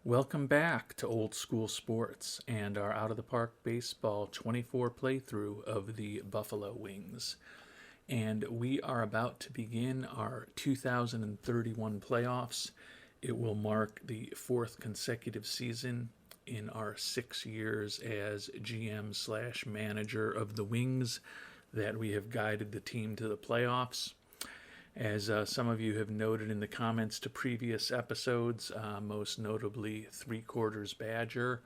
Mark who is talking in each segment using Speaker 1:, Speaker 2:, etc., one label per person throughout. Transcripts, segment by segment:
Speaker 1: Welcome back to Old School Sports and our Out of the Park Baseball 24 playthrough of the Buffalo Wings. And we are about to begin our 2031 playoffs. It will mark the fourth consecutive season in our 6 years as GM slash manager of the Wings that we have guided the team to the playoffs. As some of you have noted in the comments to previous episodes, most notably Three Quarters Badger,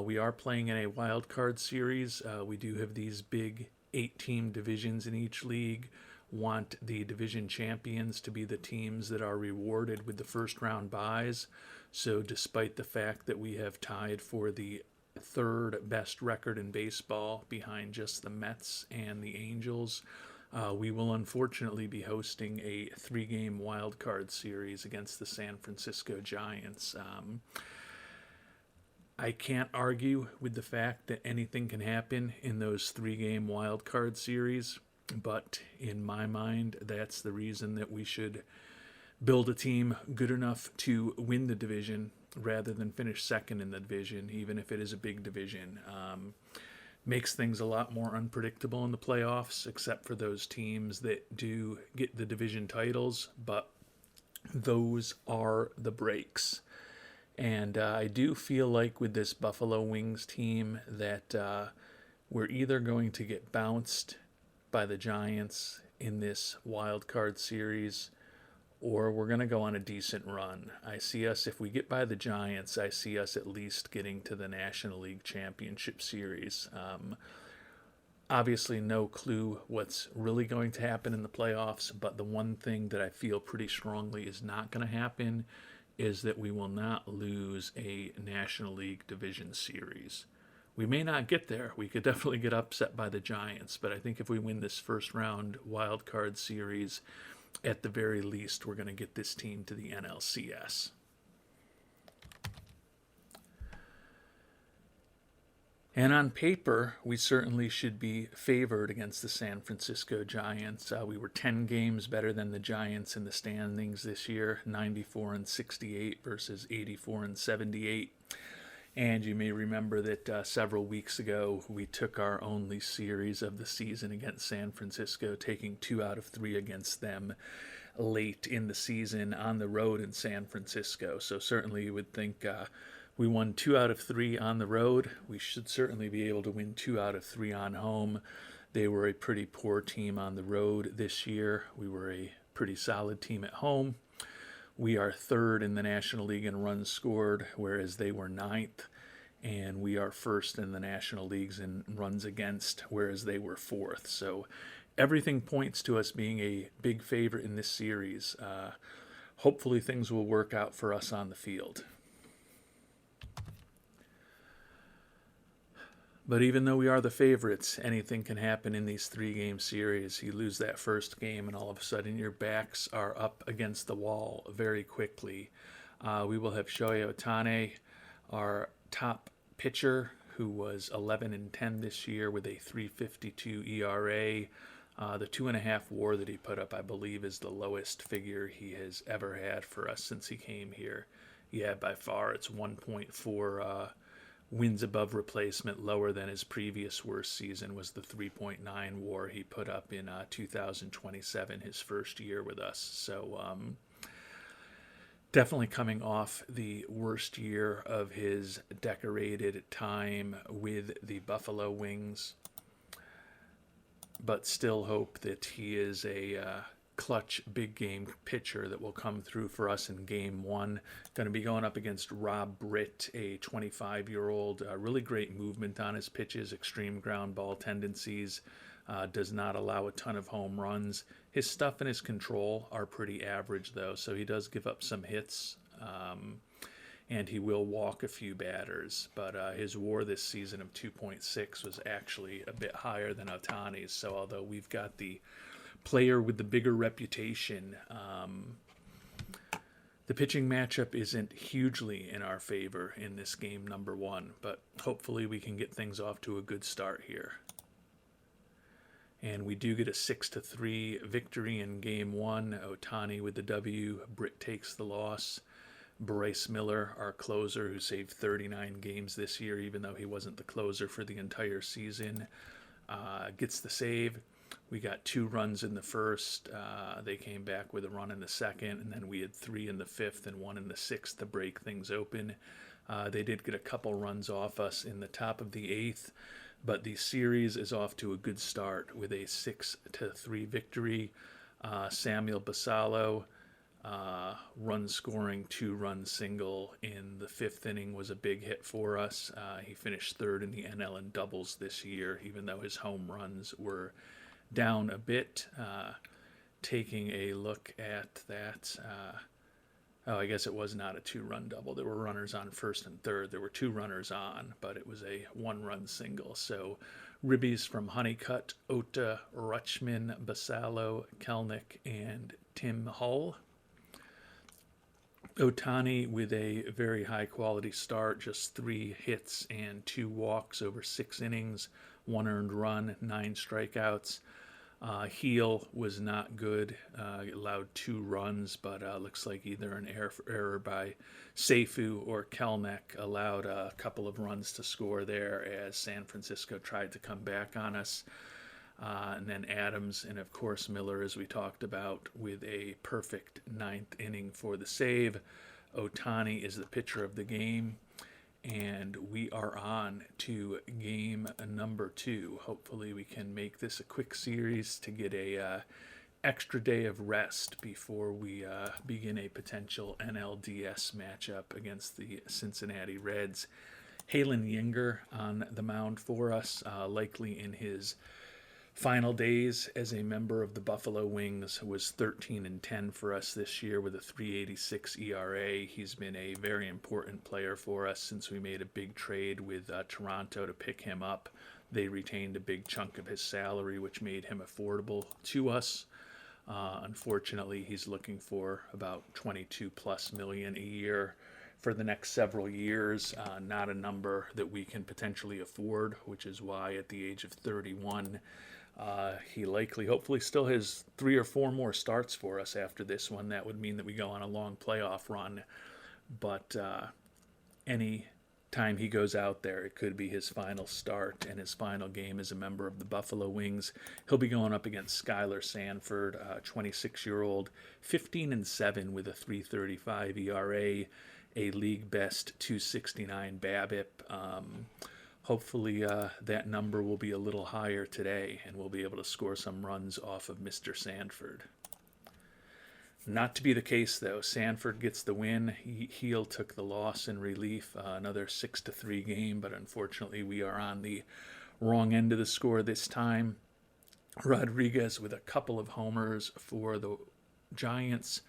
Speaker 1: we are playing in a wild card series. We do have these big 8-team divisions in each league. Want the division champions to be the teams that are rewarded with the first round buys. So, despite the fact that we have tied for the third best record in baseball behind just the Mets and the Angels, we will unfortunately be hosting a 3-game wild card series against the San Francisco Giants. I can't argue with the fact that anything can happen in those 3-game wild card series, but in my mind, that's the reason that we should build a team good enough to win the division rather than finish second in the division, even if it is a big division. Makes things a lot more unpredictable in the playoffs, except for those teams that do get the division titles, but those are the breaks. And I do feel like with this Buffalo Wings team that we're either going to get bounced by the Giants in this wild card series, or we're going to go on a decent run. I see us, if we get by the Giants, I see us at least getting to the National League Championship Series. Obviously, no clue what's really going to happen in the playoffs, but the one thing that I feel pretty strongly is not going to happen is that we will not lose a National League Division Series. We may not get there. We could definitely get upset by the Giants, but I think if we win this first round wild card series, at the very least, we're going to get this team to the NLCS. And on paper, we certainly should be favored against the San Francisco Giants. We were 10 games better than the Giants in the standings this year, 94-68 versus 84-78. And you may remember that several weeks ago, we took our only series of the season against San Francisco, taking 2 out of 3 against them late in the season on the road in San Francisco. So certainly you would think we won 2 out of 3 on the road. We should certainly be able to win 2 out of 3 on home. They were a pretty poor team on the road this year. We were a pretty solid team at home. We are third in the National League in runs scored, whereas they were ninth. And we are first in the National Leagues in runs against, whereas they were fourth. So everything points to us being a big favorite in this series. Hopefully things will work out for us on the field. But even though we are the favorites, anything can happen in these 3-game series. You lose that first game, and all of a sudden your backs are up against the wall very quickly. We will have Shohei Ohtani, our top pitcher, who was 11-10 this year with a 3.52 ERA. The 2.5 WAR that he put up, I believe, is the lowest figure he has ever had for us since he came here. Yeah, by far, it's 1.4 wins above replacement, lower than his previous worst season was the 3.9 WAR he put up in 2027, his first year with us. So definitely coming off the worst year of his decorated time with the Buffalo Wings, but still hope that he is a clutch big game pitcher that will come through for us in game 1. Going to be going up against Rob Britt, a 25-year-old, really great movement on his pitches, extreme ground ball tendencies, does not allow a ton of home runs. His stuff and his control are pretty average though, so he does give up some hits, and he will walk a few batters, but his WAR this season of 2.6 was actually a bit higher than Ohtani's. So although we've got the player with the bigger reputation, the pitching matchup isn't hugely in our favor in this game number 1, but hopefully we can get things off to a good start here. And we do get a 6-3 victory in game 1. Ohtani with the W. Britt takes the loss. Bryce Miller, our closer, who saved 39 games this year, even though he wasn't the closer for the entire season, gets the save. We got 2 runs in the first. They came back with a run in the second, and then we had 3 in the fifth and 1 in the sixth to break things open. They did get a couple runs off us in the top of the eighth, but the series is off to a good start with a 6-3 victory. Samuel Basallo, run scoring 2-run single in the fifth inning was a big hit for us. He finished third in the NL in doubles this year, even though his home runs were down a bit. Taking a look at that, I guess it was not a 2-run double. There were runners on first and third. There were 2 runners on, but it was a 1-run single. So ribbies from Honeycutt, Ota, Rutschman, Basallo, Kelnick, and Tim Hull. Ohtani with a very high quality start, just 3 hits and 2 walks over 6 innings, 1 earned run, 9 strikeouts. Heel was not good, allowed 2 runs, but looks like either an error by Seifu or Kelnick allowed a couple of runs to score there as San Francisco tried to come back on us. And then Adams and, of course, Miller, as we talked about, with a perfect 9th inning for the save. Ohtani is the pitcher of the game, and we are on to game number 2. Hopefully we can make this a quick series to get a extra day of rest before we begin a potential NLDS matchup against the Cincinnati Reds. Halen Yinger on the mound for us, likely in his final days as a member of the Buffalo Wings, was 13-10 for us this year with a 3.86 ERA. He's been a very important player for us since we made a big trade with Toronto to pick him up. They retained a big chunk of his salary, which made him affordable to us. Unfortunately, he's looking for about $22+ million a year for the next several years, not a number that we can potentially afford, which is why at the age of 31, he likely, hopefully, still has 3 or 4 more starts for us after this one. That would mean that we go on a long playoff run. But any time he goes out there, it could be his final start and his final game as a member of the Buffalo Wings. He'll be going up against Skylar Sanford, 26-year-old, 15-7 with a 3.35 ERA, a league best 2.69 BABIP. Hopefully that number will be a little higher today and we'll be able to score some runs off of Mr. Sanford. Not to be the case, though. Sanford gets the win. Heel took the loss in relief, another 6-3 game, but unfortunately we are on the wrong end of the score this time. Rodriguez with a couple of homers for the Giants.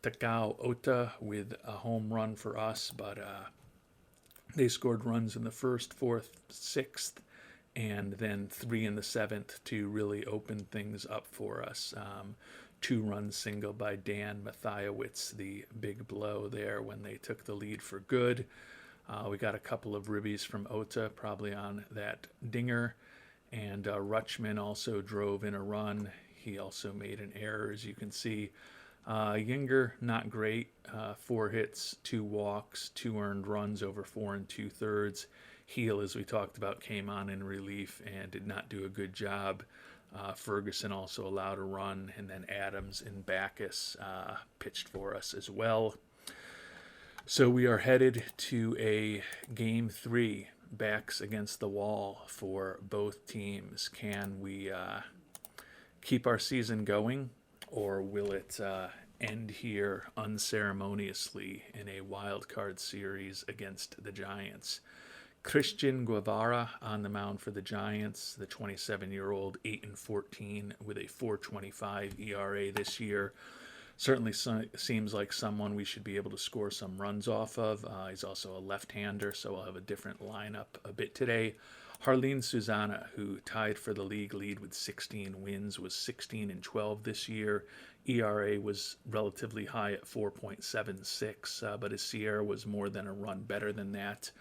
Speaker 1: Takao Ota with a home run for us, but they scored runs in the first, fourth, sixth, and then 3 in the seventh to really open things up for us. 2-run single by Dan Mathiowicz, the big blow there when they took the lead for good. We got a couple of ribbies from Ota, probably on that dinger, and Rutschman also drove in a run. He also made an error, as you can see. Yinger, not great. 4 hits, 2 walks, 2 earned runs over 4 2/3. Heel, as we talked about, came on in relief and did not do a good job. Ferguson also allowed a run, and then Adams and Backus pitched for us as well. So we are headed to a Game 3, backs against the wall for both teams. Can we keep our season going, or will it end here unceremoniously in a wild card series against the Giants? Christian Guevara on the mound for the Giants, the 27-year-old, 8-14 with a 4.25 ERA this year. Certainly seems like someone we should be able to score some runs off of. He's also a left-hander, so we'll have a different lineup a bit today. Jarlin Susana, who tied for the league lead with 16 wins, was 16-12 this year. ERA was relatively high at 4.76, but his Sierra was more than a run better than that.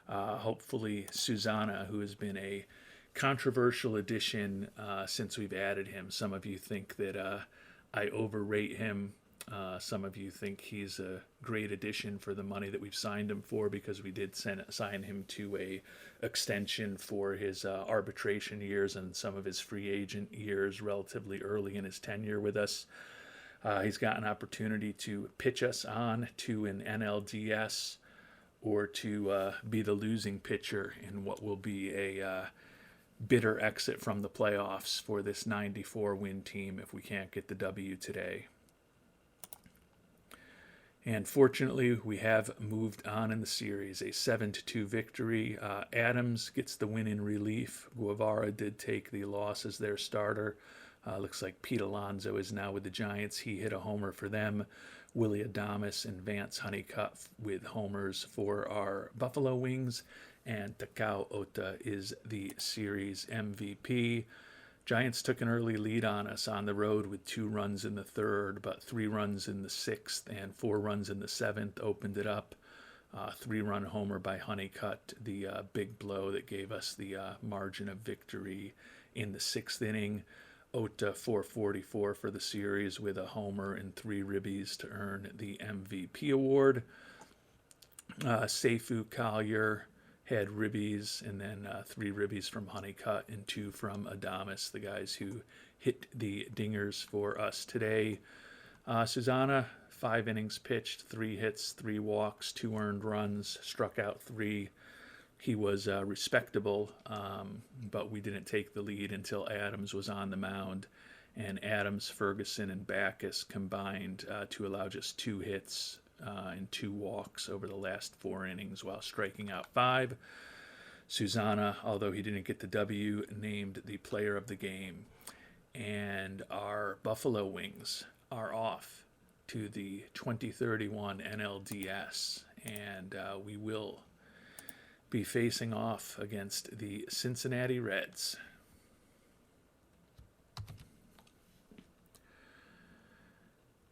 Speaker 1: Hopefully Susana, who has been a controversial addition since we've added him. Some of you think that I overrate him. Some of you think he's a great addition for the money that we've signed him for, because we did sign him to a extension for his arbitration years and some of his free agent years relatively early in his tenure with us. He's got an opportunity to pitch us on to an NLDS, or to be the losing pitcher in what will be a bitter exit from the playoffs for this 94-win team if we can't get the W today. And fortunately, we have moved on in the series. A 7-2 victory. Adams gets the win in relief. Guevara did take the loss as their starter. Looks like Pete Alonso is now with the Giants. He hit a homer for them. Willie Adames and Vance Honeycutt with homers for our Buffalo Wings. And Takao Ota is the series MVP. Giants took an early lead on us on the road with 2 runs in the third, but 3 runs in the sixth and 4 runs in the seventh opened it up. 3-run homer by Honeycutt, the big blow that gave us the margin of victory in the 6th inning. Ota 444 for the series with a homer and 3 ribbies to earn the MVP award. Seifu Collier had ribbies, and then 3 ribbies from Honeycutt and 2 from Adames, the guys who hit the dingers for us today. Susana, 5 innings pitched, 3 hits, 3 walks, 2 earned runs, struck out 3. He was respectable, but we didn't take the lead until Adams was on the mound. And Adams, Ferguson, and Backus combined to allow just 2 hits and 2 walks over the last 4 innings while striking out 5. Susana, although he didn't get the W, named the player of the game. And our Buffalo Wings are off to the 2031 NLDS, and we will be facing off against the Cincinnati Reds.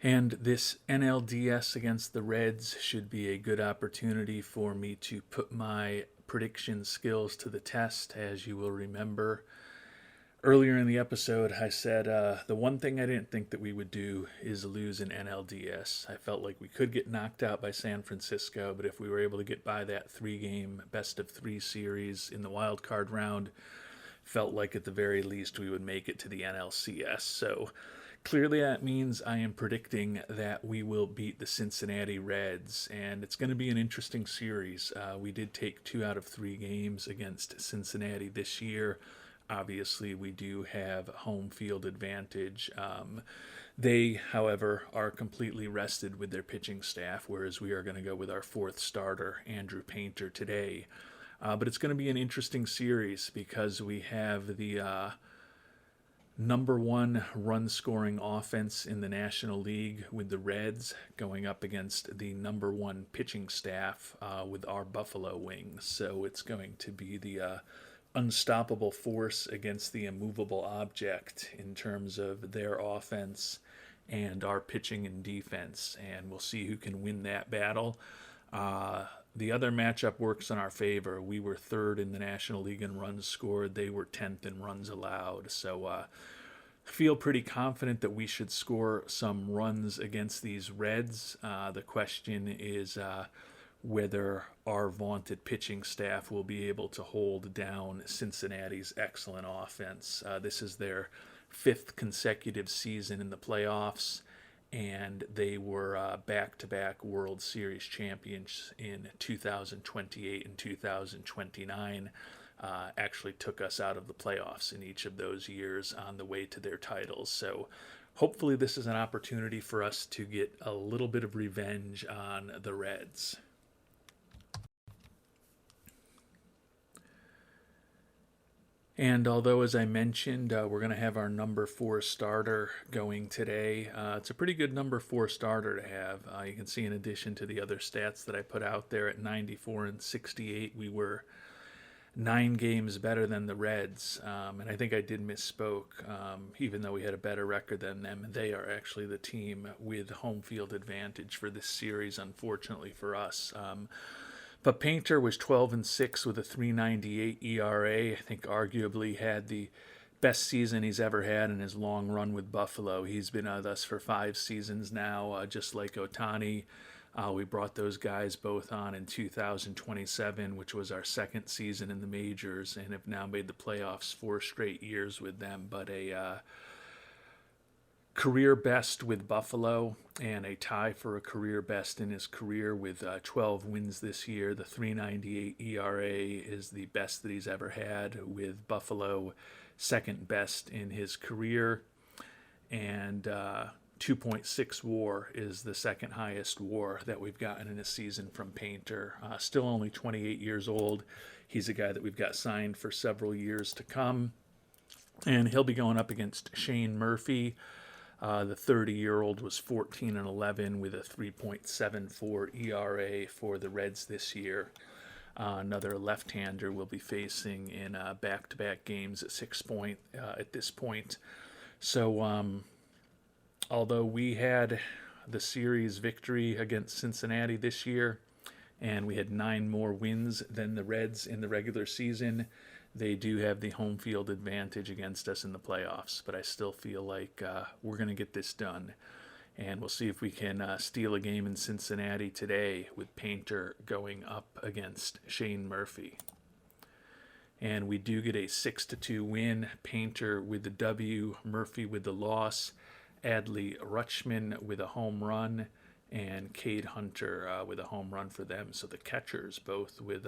Speaker 1: And this NLDS against the Reds should be a good opportunity for me to put my prediction skills to the test. As you will remember, earlier in the episode, I said the one thing I didn't think that we would do is lose an NLDS. I felt like we could get knocked out by San Francisco, but if we were able to get by that 3-game best-of-3 series in the wild card round, felt like at the very least we would make it to the NLCS. So clearly that means I am predicting that we will beat the Cincinnati Reds, and it's going to be an interesting series. We did take 2 out of 3 games against Cincinnati this year. Obviously, we do have home field advantage. They, however, are completely rested with their pitching staff, whereas we are going to go with our 4th starter, Andrew Painter, today. But it's going to be an interesting series because we have the number 1 run-scoring offense in the National League with the Reds going up against the number 1 pitching staff with our Buffalo Wings. So it's going to be the unstoppable force against the immovable object in terms of their offense and our pitching and defense, and we'll see who can win that battle. The other matchup works in our favor. We were 3rd in the National League in runs scored. They were 10th in runs allowed. So feel pretty confident that we should score some runs against these Reds. The question is whether our vaunted pitching staff will be able to hold down Cincinnati's excellent offense. This is their 5th consecutive season in the playoffs, and they were back-to-back World Series champions in 2028 and 2029. Actually took us out of the playoffs in each of those years on the way to their titles. So hopefully this is an opportunity for us to get a little bit of revenge on the Reds. And although, as I mentioned, we're going to have our number 4 starter going today, it's a pretty good number 4 starter to have. You can see, in addition to the other stats that I put out there, at 94 and 68, we were 9 games better than the Reds. And I think I did misspoke. Even though we had a better record than them, they are actually the team with home field advantage for this series, unfortunately for us. But Painter was 12 and 6 with a 3.98 ERA. I think arguably had the best season he's ever had in his long run with Buffalo. He's been with us for 5 seasons now, just like Ohtani. We brought those guys both on in 2027, which was our second season in the majors, and have now made the playoffs 4 straight years with them. But a career best with Buffalo and a tie for a career best in his career with 12 wins this year. The 3.98 ERA is the best that he's ever had with Buffalo, second best in his career, and 2.6 WAR is the second highest WAR that we've gotten in a season from Painter. Still only 28 years old. He's a guy that we've got signed for several years to come, and he'll be going up against Shane Murphy. The 30-year-old was 14-11 with a 3.74 ERA for the Reds this year. Another left-hander will be facing in back-to-back games at 6 point at this point. So, although we had the series victory against Cincinnati this year, and we had 9 more wins than the Reds in the regular season, they do have the home field advantage against us in the playoffs. But I still feel like we're going to get this done. And we'll see if we can steal a game in Cincinnati today with Painter going up against Shane Murphy. And we do get a 6-2 win. Painter with the W, Murphy with the loss, Adley Rutschman with a home run, and Cade Hunter with a home run for them. So the catchers both with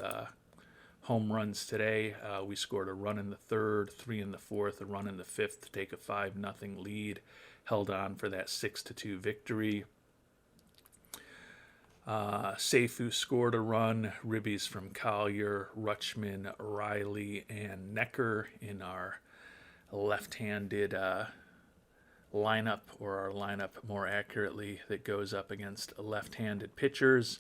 Speaker 1: home runs today. We scored a run in the third, 3 in the fourth, a run in the fifth to take a 5-0 lead. Held on for that 6-2 victory. Seifu scored a run. Ribbies from Collier, Rutschman, Riley, and Necker in our left-handed lineup, or our lineup more accurately, that goes up against left-handed pitchers.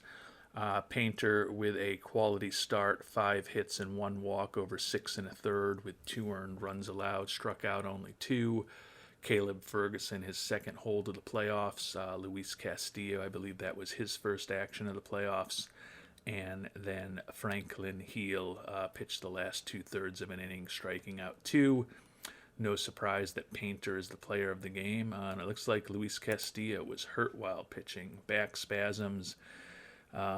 Speaker 1: Painter with a quality start, 5 hits and 1 walk over 6 1/3 with 2 earned runs allowed, struck out only 2. Caleb Ferguson, his second hold of the playoffs. Luis Castillo, I believe that was his first action of the playoffs. And then Franklin Heel pitched the last 2/3 of an inning, striking out 2. No surprise that Painter is the player of the game. And it looks like Luis Castillo was hurt while pitching, back spasms.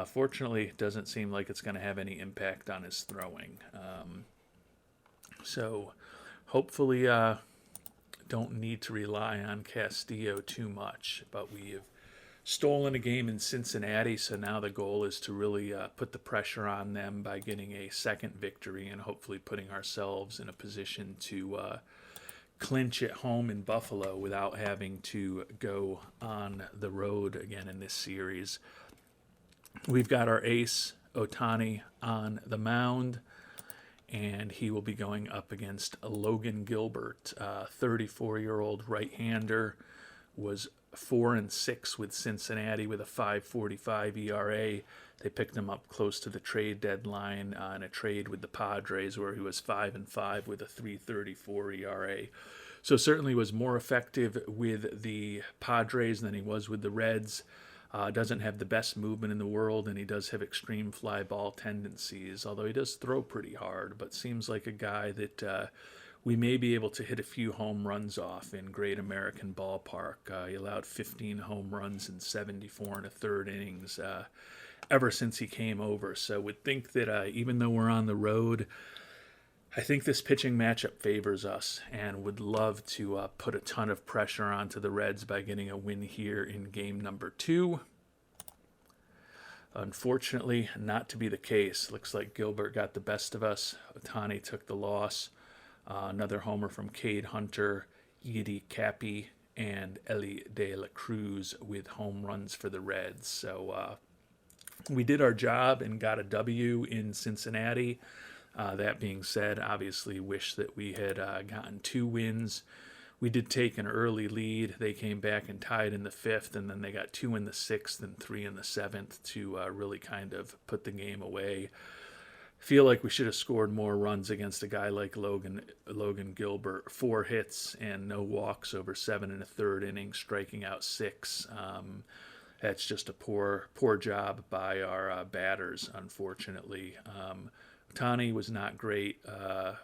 Speaker 1: Fortunately, it doesn't seem like it's going to have any impact on his throwing. So hopefully don't need to rely on Castillo too much. But we have stolen a game in Cincinnati, so now the goal is to really put the pressure on them by getting a second victory and hopefully putting ourselves in a position to clinch at home in Buffalo without having to go on the road again in this series. We've got our ace, Ohtani, on the mound, and he will be going up against Logan Gilbert, 34-year-old right-hander, was 4-6 with Cincinnati with a 5.45 ERA. They picked him up close to the trade deadline in a trade with the Padres, where he was 5-5 with a 3.34 ERA. So certainly was more effective with the Padres than he was with the Reds. Doesn't have the best movement in the world, and he does have extreme fly ball tendencies, although he does throw pretty hard, but seems like a guy that we may be able to hit a few home runs off in Great American Ballpark. He allowed 15 home runs in 74 1/3 innings ever since he came over. So would think that even though we're on the road, I think this pitching matchup favors us, and would love to put a ton of pressure onto the Reds by getting a win here in game number 2. Unfortunately, not to be the case. Looks like Gilbert got the best of us. Ohtani took the loss. Another homer from Cade Hunter, Yidi Cappy, and Ellie De La Cruz with home runs for the Reds. So we did our job and got a W in Cincinnati. That being said, obviously wish that we had gotten 2 wins. We did take an early lead. They came back and tied in the 5th, and then they got 2 in the 6th and 3 in the 7th to really kind of put the game away. Feel like we should have scored more runs against a guy like Logan Gilbert. 4 hits and no walks over 7 1/3 innings, striking out 6. That's just a poor job by our batters, unfortunately. Ohtani was not great.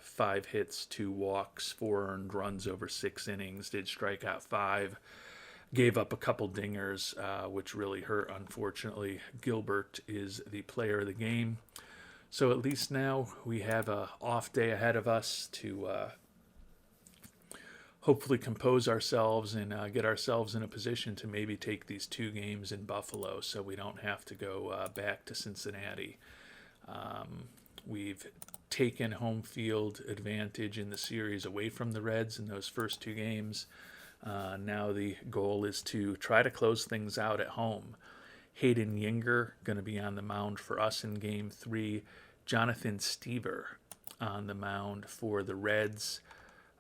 Speaker 1: 5 hits, 2 walks, 4 earned runs over 6 innings. Did strike out 5. Gave up a couple dingers, which really hurt, unfortunately. Gilbert is the player of the game. So at least now we have a off day ahead of us to hopefully compose ourselves and get ourselves in a position to maybe take these 2 games in Buffalo so we don't have to go back to Cincinnati. We've taken home field advantage in the series away from the Reds in those first 2 games. Now the goal is to try to close things out at home. Hayden Yinger going to be on the mound for us in Game 3. Jonathan Stever on the mound for the Reds.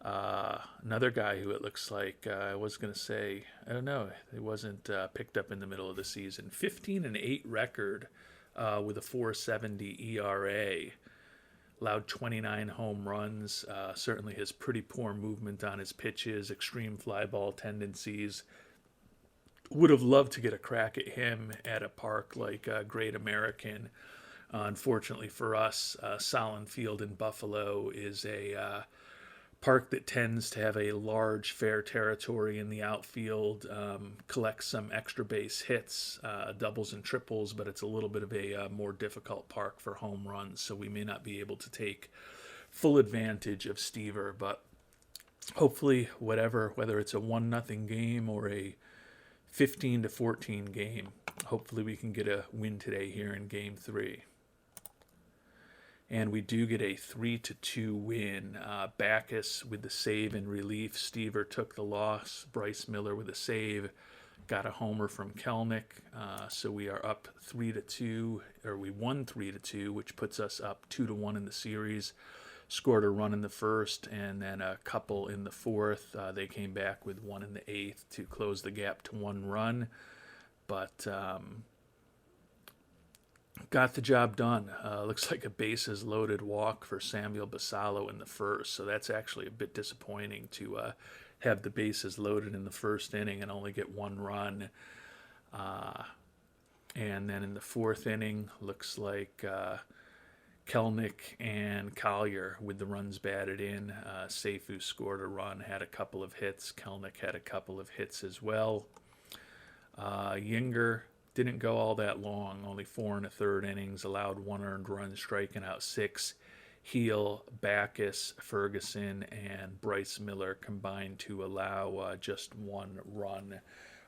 Speaker 1: Another guy who it looks like, I was going to say, I don't know, he wasn't picked up in the middle of the season. 15-8 record with a 4.70 ERA. Allowed 29 home runs. Certainly has pretty poor movement on his pitches, extreme fly ball tendencies. Would have loved to get a crack at him at a park like Great American. Unfortunately for us, Solon Field in Buffalo is a park that tends to have a large fair territory in the outfield, collects some extra base hits, doubles and triples, but it's a little bit of a more difficult park for home runs, so we may not be able to take full advantage of Stever, but hopefully whether it's a 1-0 game or a 15-14 game, hopefully we can get a win today here in Game 3. And we do get a 3-2 win. Backus with the save and relief. Stever took the loss. Bryce Miller with a save. Got a homer from Kelnick. So we are up 3-2, or we won 3-2, which puts us up 2-1 in the series. Scored a run in the first and then a couple in the fourth. They came back with one in the eighth to close the gap to 1 run. But got the job done. Looks like a bases loaded walk for Samuel Basallo in the first. So that's actually a bit disappointing to have the bases loaded in the first inning and only get 1 run. And then in the 4th inning, looks like Kelnick and Collier with the runs batted in. Seifu scored a run, had a couple of hits. Kelnick had a couple of hits as well. Yinger didn't go all that long, only 4 1/3 innings, allowed 1 earned run, striking out 6. Heel, Backus, Ferguson, and Bryce Miller combined to allow just 1 run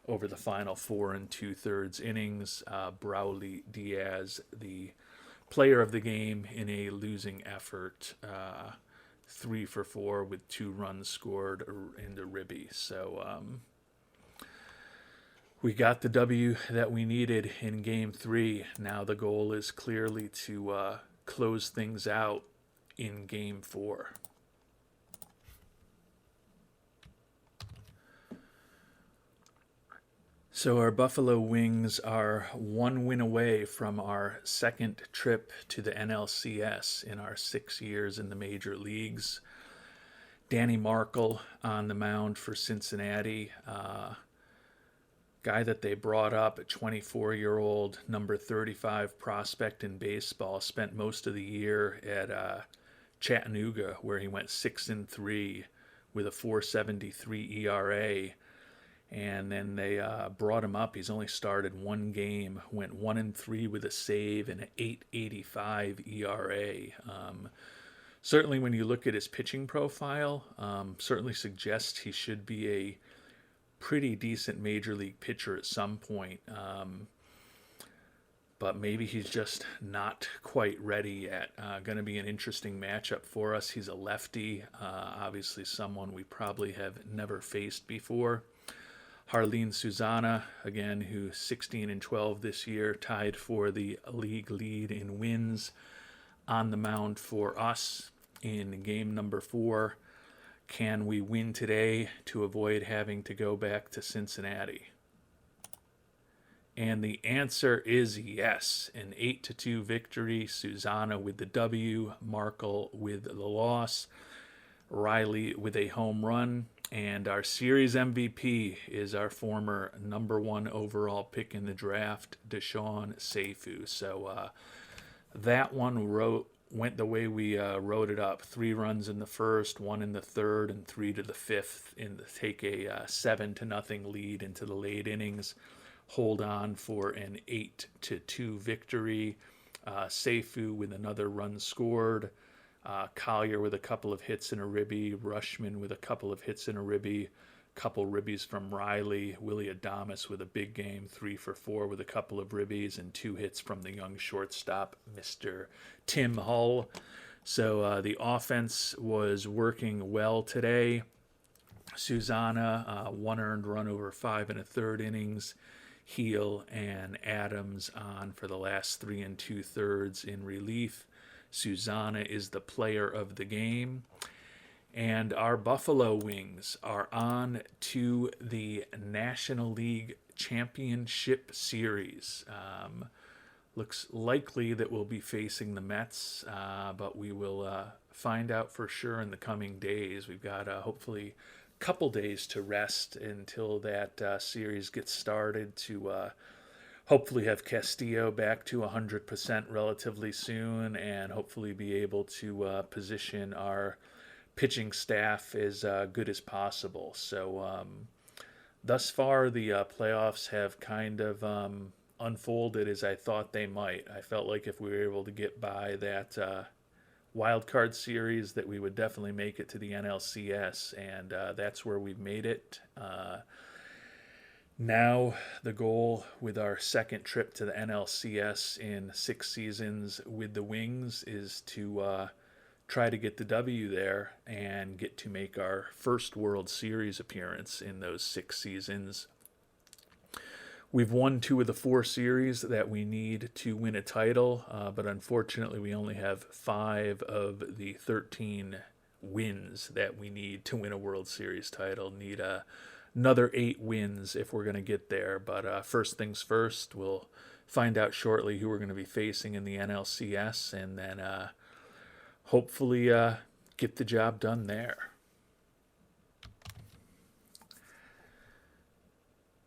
Speaker 1: over the final 4 2/3 innings. Brawley Diaz, the player of the game in a losing effort, 3 for 4 with 2 runs scored into Ribby. So we got the W that we needed in Game 3. Now the goal is clearly to close things out in Game 4. So our Buffalo Wings are 1 win away from our 2nd trip to the NLCS in our 6 years in the major leagues. Danny Markle on the mound for Cincinnati. Guy that they brought up, a 24-year-old, number 35 prospect in baseball, spent most of the year at Chattanooga, where he went 6-3 with a 4.73 ERA. And then they brought him up. He's only started 1 game, went 1-3 with a save and an 8.85 ERA. Certainly, when you look at his pitching profile, certainly suggests he should be a pretty decent major league pitcher at some point, but maybe he's just not quite ready yet. Going to be an interesting matchup for us. He's a lefty, obviously someone we probably have never faced before. Jarlin Susana, again, who's 16-12 this year, tied for the league lead in wins, on the mound for us in game number 4. Can we win today to avoid having to go back to Cincinnati? And the answer is yes. An 8-2 victory. Susana with the W, Markle with the loss, Riley with a home run, and our series MVP is our former number 1 overall pick in the draft, Deshaun Seifu. So that one went the way we wrote it up. 3 runs in the first, 1 in the third, and 3 to the fifth, take a 7-0 lead into the late innings, hold on for an 8-2 victory. Seifu with another run scored. Collier with a couple of hits and a ribby. Rushman with a couple of hits and a ribby. Couple ribbies from Riley. Willie Adames with a big game, 3 for 4 with a couple of ribbies, and 2 hits from the young shortstop, Mr. Tim Hull. So the offense was working well today. Susana, 1 earned run over 5 1/3 innings. Heel and Adams on for the last 3 2/3 in relief. Susana is the player of the game. And our Buffalo Wings are on to the National League Championship Series. Looks likely that we'll be facing the Mets, but we will find out for sure in the coming days. We've got hopefully a couple days to rest until that series gets started to hopefully have Castillo back to 100% relatively soon, and hopefully be able to position our pitching staff as good as possible. So thus far, the playoffs have kind of unfolded as I thought they might. I felt like if we were able to get by that wild card series, that we would definitely make it to the NLCS, and that's where we've made it. Now the goal with our second trip to the NLCS in 6 seasons with the Wings is to try to get the W there and get to make our first World Series appearance in those 6 seasons. We've won 2 of the 4 series that we need to win a title, but unfortunately we only have 5 of the 13 wins that we need to win a World Series title. Need another 8 wins if we're going to get there, but first things first, we'll find out shortly who we're going to be facing in the NLCS, and then hopefully get the job done there.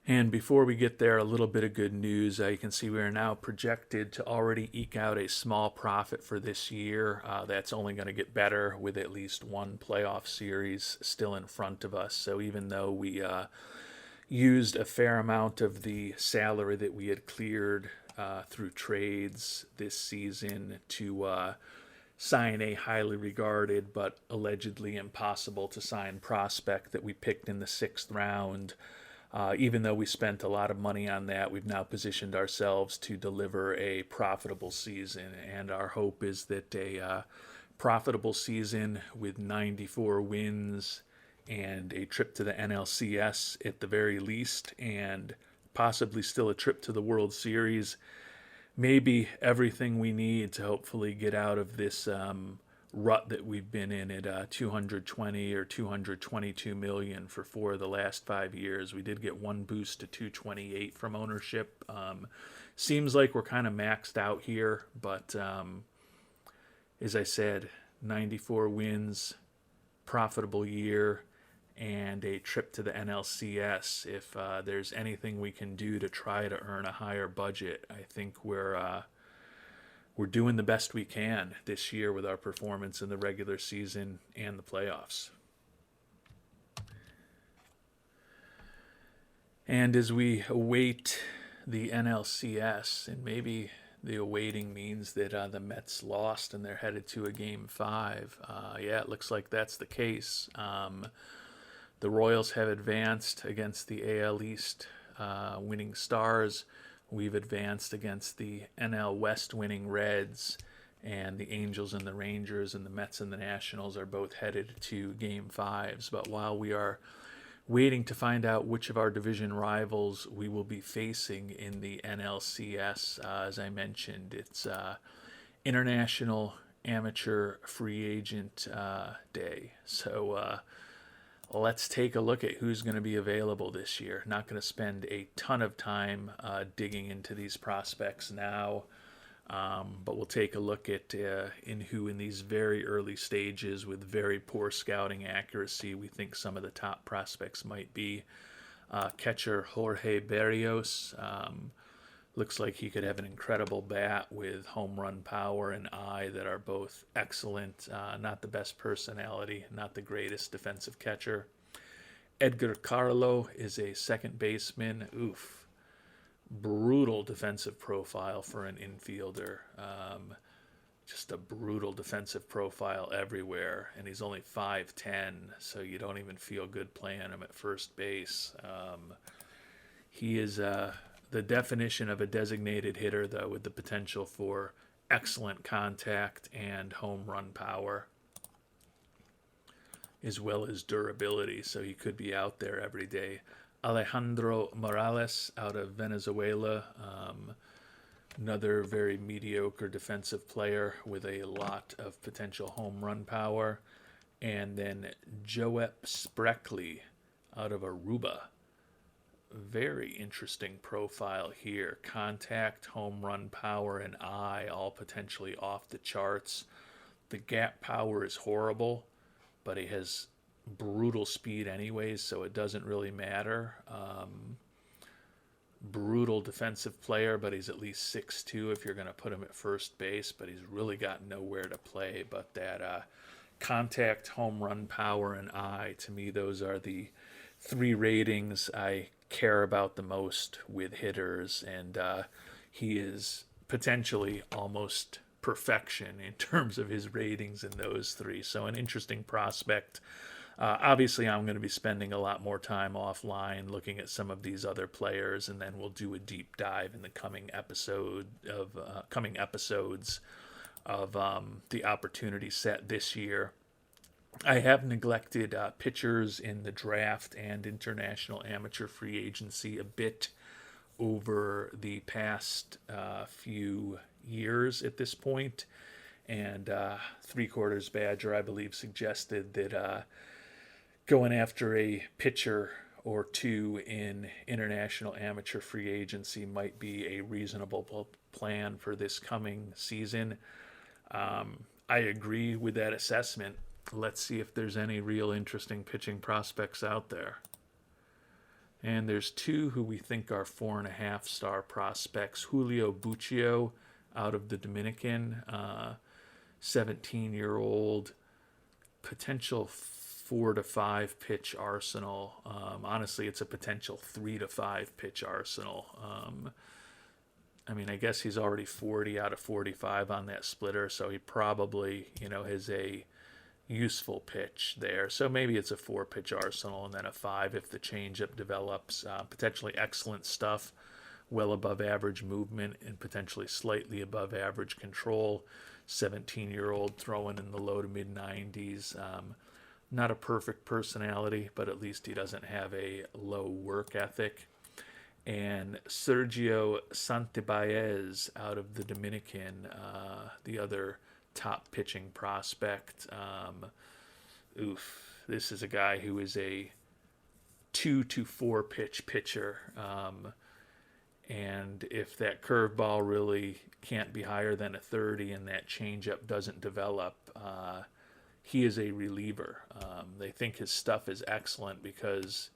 Speaker 1: And before we get there, a little bit of good news. You can see we are now projected to already eke out a small profit for this year. That's only going to get better with at least 1 playoff series still in front of us. So even though we used a fair amount of the salary that we had cleared through trades this season to sign a highly regarded but allegedly impossible to sign prospect that we picked in the 6th round. Even though we spent a lot of money on that, we've now positioned ourselves to deliver a profitable season. And our hope is that a profitable season with 94 wins and a trip to the NLCS at the very least, and possibly still a trip to the World Series, maybe everything we need to hopefully get out of this rut that we've been in at 220 or 222 million for 4 of the last 5 years. We did get 1 boost to 228 from ownership. Seems like we're kind of maxed out here, but as I said, 94 wins, profitable year, and a trip to the NLCS. If there's anything we can do to try to earn a higher budget, I think we're doing the best we can this year with our performance in the regular season and the playoffs. And as we await the NLCS, and maybe the awaiting means that the Mets lost and they're headed to a Game 5. Yeah, it looks like that's the case. The Royals have advanced against the AL East winning Stars. We've advanced against the NL West winning Reds, and the Angels and the Rangers and the Mets and the Nationals are both headed to Game 5s. But while we are waiting to find out which of our division rivals we will be facing in the NLCS, as I mentioned, it's International Amateur Free Agent Day. So let's take a look at who's going to be available this year. Not going to spend a ton of time digging into these prospects now, but we'll take a look at in who in these very early stages with very poor scouting accuracy we think some of the top prospects might be. Catcher Jorge Berrios, Looks like he could have an incredible bat with home run power and eye that are both excellent. Not the best personality, not the greatest defensive catcher. Edgar Carlo is a second baseman. Oof. Brutal defensive profile for an infielder. Just a brutal defensive profile everywhere. And he's only 5'10", so you don't even feel good playing him at first base. He is the definition of a designated hitter, though, with the potential for excellent contact and home run power, as well as durability, so he could be out there every day. Alejandro Morales out of Venezuela, another very mediocre defensive player with a lot of potential home run power. And then Joep Spreckley out of Aruba. Very interesting profile here. Contact, home run power, and eye all potentially off the charts. The gap power is horrible, but he has brutal speed anyways, so it doesn't really matter. Brutal defensive player, but he's at least 6'2" if you're going to put him at first base, but he's really got nowhere to play. But that contact, home run power, and eye, to me, those are the three ratings I care about the most with hitters, and he is potentially almost perfection in terms of his ratings in those three. So an interesting prospect. Obviously, I'm going to be spending a lot more time offline looking at some of these other players, and then we'll do a deep dive in the coming episodes of the opportunity set this year. I have neglected pitchers in the draft and international amateur free agency a bit over the past few years at this point. And Three Quarters Badger, I believe, suggested that going after a pitcher or two in international amateur free agency might be a reasonable plan for this coming season. I agree with that assessment. Let's see if there's any real interesting pitching prospects out there. And there's two who we think are 4.5-star prospects. Julio Buccio out of the Dominican, 17-year-old, potential 4 to 5 pitch arsenal. Honestly, it's a potential 3 to 5 pitch arsenal. I guess he's already 40 out of 45 on that splitter, so he probably, has a useful pitch there. So maybe it's a 4-pitch arsenal and then a 5 if the changeup develops. Potentially excellent stuff, well above average movement and potentially slightly above average control. 17-year-old throwing in the low to mid 90s. Not a perfect personality, but at least he doesn't have a low work ethic. And Sergio Santibaez out of the Dominican, the other top pitching prospect. This is a guy who is a 2 to 4 pitch pitcher. And if that curveball really can't be higher than a 30 and that changeup doesn't develop, he is a reliever. They think his stuff is excellent because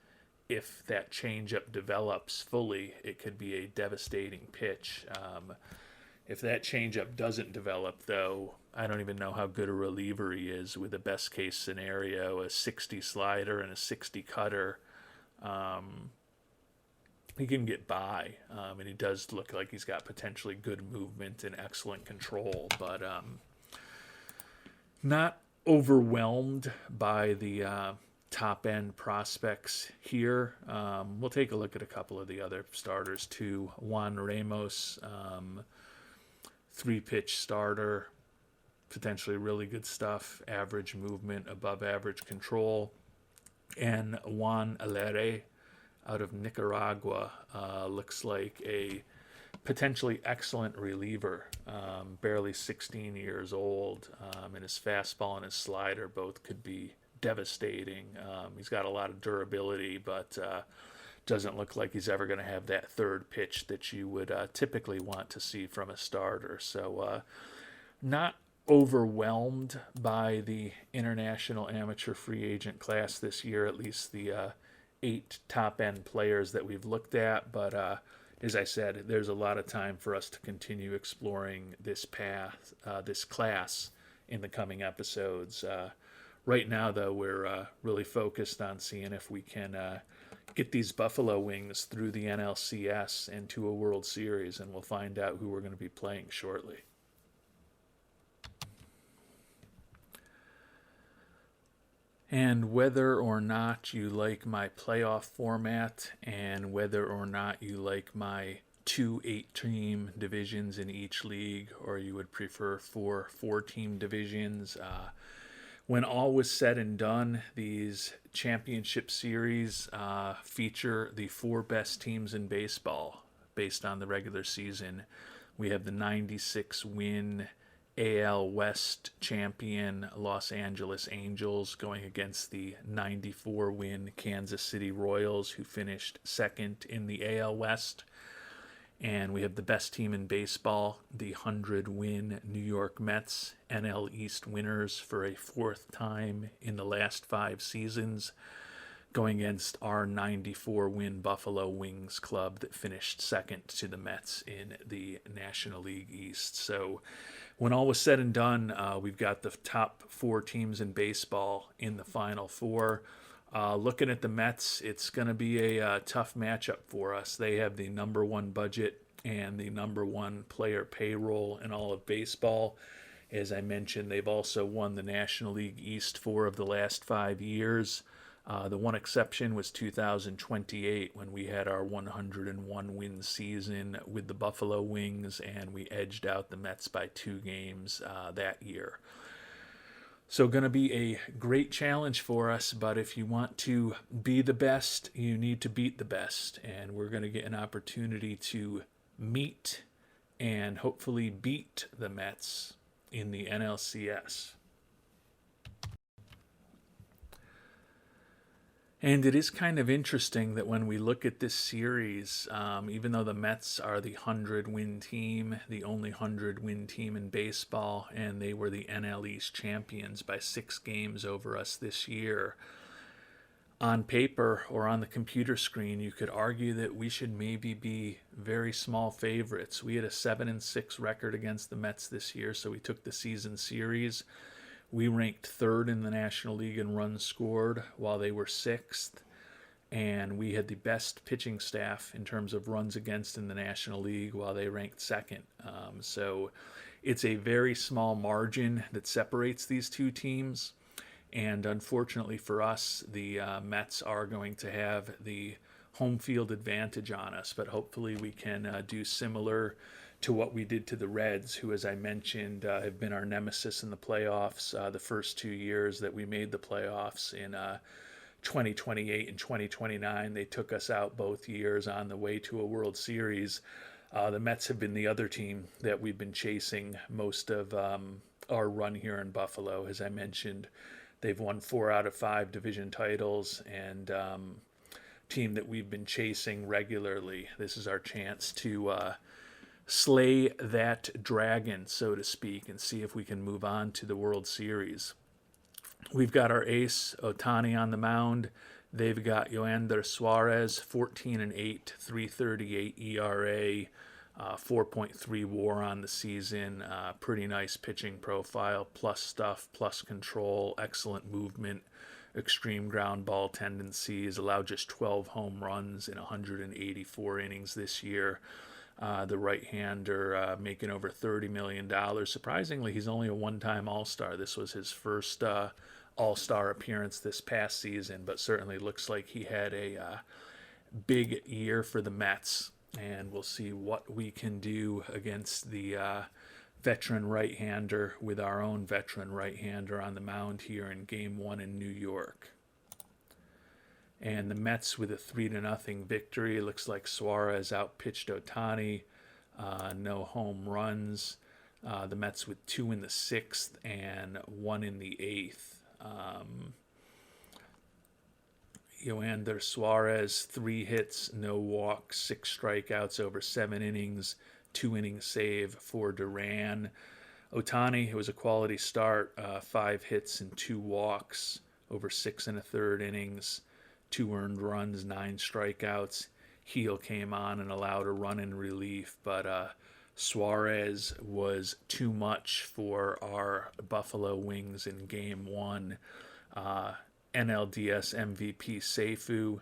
Speaker 1: if that changeup develops fully, it could be a devastating pitch. If that changeup doesn't develop, though, I don't even know how good a reliever he is with a best case scenario, a 60 slider and a 60 cutter. He can get by, and he does look like he's got potentially good movement and excellent control, but not overwhelmed by the top-end prospects here. We'll take a look at a couple of the other starters, too. Juan Ramos, 3-pitch starter, potentially really good stuff, average movement, above average control. And Juan Alere out of Nicaragua looks like a potentially excellent reliever, barely 16 years old, and his fastball and his slider both could be devastating. He's got a lot of durability, but doesn't look like he's ever going to have that third pitch that you would typically want to see from a starter. So not overwhelmed by the international amateur free agent class this year, at least the 8 top-end players that we've looked at, but as I said, there's a lot of time for us to continue exploring this path, this class in the coming episodes. Right now, though, we're really focused on seeing if we can get these Buffalo Wings through the NLCS and to a World Series, and we'll find out who we're going to be playing shortly. And whether or not you like my playoff format, and whether or not you like my 2 8-team divisions in each league, or you would prefer 4 4-team divisions, when all was said and done, these championship series feature the 4 best teams in baseball based on the regular season. We have the 96 win AL West champion Los Angeles Angels going against the 94 win Kansas City Royals, who finished second in the AL West. And we have the best team in baseball, the 100 win New York Mets, NL East winners for a 4th time in the last 5 seasons, going against our 94 win Buffalo Wings club that finished second to the Mets in the National League East. So when all was said and done, we've got the top 4 teams in baseball in the Final Four. Looking at the Mets, it's going to be a tough matchup for us. They have the number 1 budget and the number 1 player payroll in all of baseball. As I mentioned, they've also won the National League East 4 of the last 5 years. The one exception was 2028, when we had our 101 win season with the Buffalo Wings, and we edged out the Mets by 2 games that year. So going to be a great challenge for us, but if you want to be the best, you need to beat the best. And we're going to get an opportunity to meet and hopefully beat the Mets in the NLCS. And it is kind of interesting that when we look at this series, even though the Mets are the 100-win team, the only 100-win team in baseball, and they were the NL East champions by 6 games over us this year, on paper or on the computer screen, you could argue that we should maybe be very small favorites. We had a 7-6 record against the Mets this year, so we took the season series. We ranked 3rd in the National League in runs scored, while they were 6th. And we had the best pitching staff in terms of runs against in the National League, while they ranked 2nd. So it's a very small margin that separates these 2 teams. And unfortunately for us, the Mets are going to have the home field advantage on us. But hopefully we can do similar to what we did to the Reds, who, as I mentioned, have been our nemesis in the playoffs the first 2 years that we made the playoffs in 2028 and 2029. They took us out both years on the way to a World Series. The Mets have been the other team that we've been chasing most of our run here in Buffalo. As I mentioned, they've won 4 out of 5 division titles, and team that we've been chasing regularly. This is our chance to slay that dragon, so to speak, and see if we can move on to the World Series. We've got our ace, Ohtani, on the mound. They've got Yoander Suarez, 14-8, 3.38 ERA, 4.3 WAR on the season. Pretty nice pitching profile, plus stuff, plus control, excellent movement, extreme ground ball tendencies, allowed just 12 home runs in 184 innings this year. The right-hander making over $30 million. Surprisingly, he's only a 1-time All-Star. This was his first All-Star appearance this past season, but certainly looks like he had a big year for the Mets. And we'll see what we can do against the veteran right-hander with our own veteran right-hander on the mound here in Game 1 in New York. And the Mets with a 3-0 victory. It looks like Suarez outpitched Ohtani. No home runs. The Mets with 2 in the 6th and 1 in the 8th. Yoander Suarez, 3 hits, no walks, 6 strikeouts over 7 innings, 2-inning save for Duran. Ohtani, it was a quality start, 5 hits and 2 walks over 6 1/3 innings. 2 earned runs, 9 strikeouts. Heel came on and allowed a run in relief, but Suarez was too much for our Buffalo Wings in game one. NLDS MVP Seifu,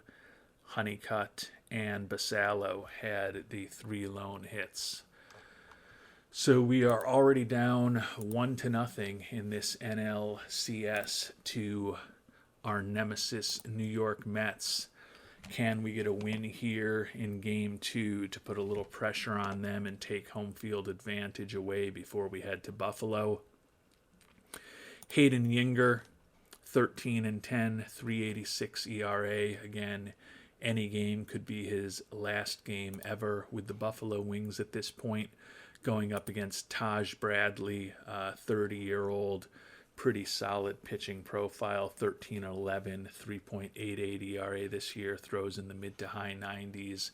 Speaker 1: Honeycutt, and Basallo had the 3 lone hits. So we are already down 1-0 in this NLCS to our nemesis New York Mets. Can we get a win here in game 2 to put a little pressure on them and take home field advantage away before we head to Buffalo? Hayden Yinger, 13-10, 3.86 ERA. Again, any game could be his last game ever with the Buffalo Wings at this point, going up against Taj Bradley, 30-year-old, pretty solid pitching profile, 13-11, 3.88 ERA this year, throws in the mid to high 90s.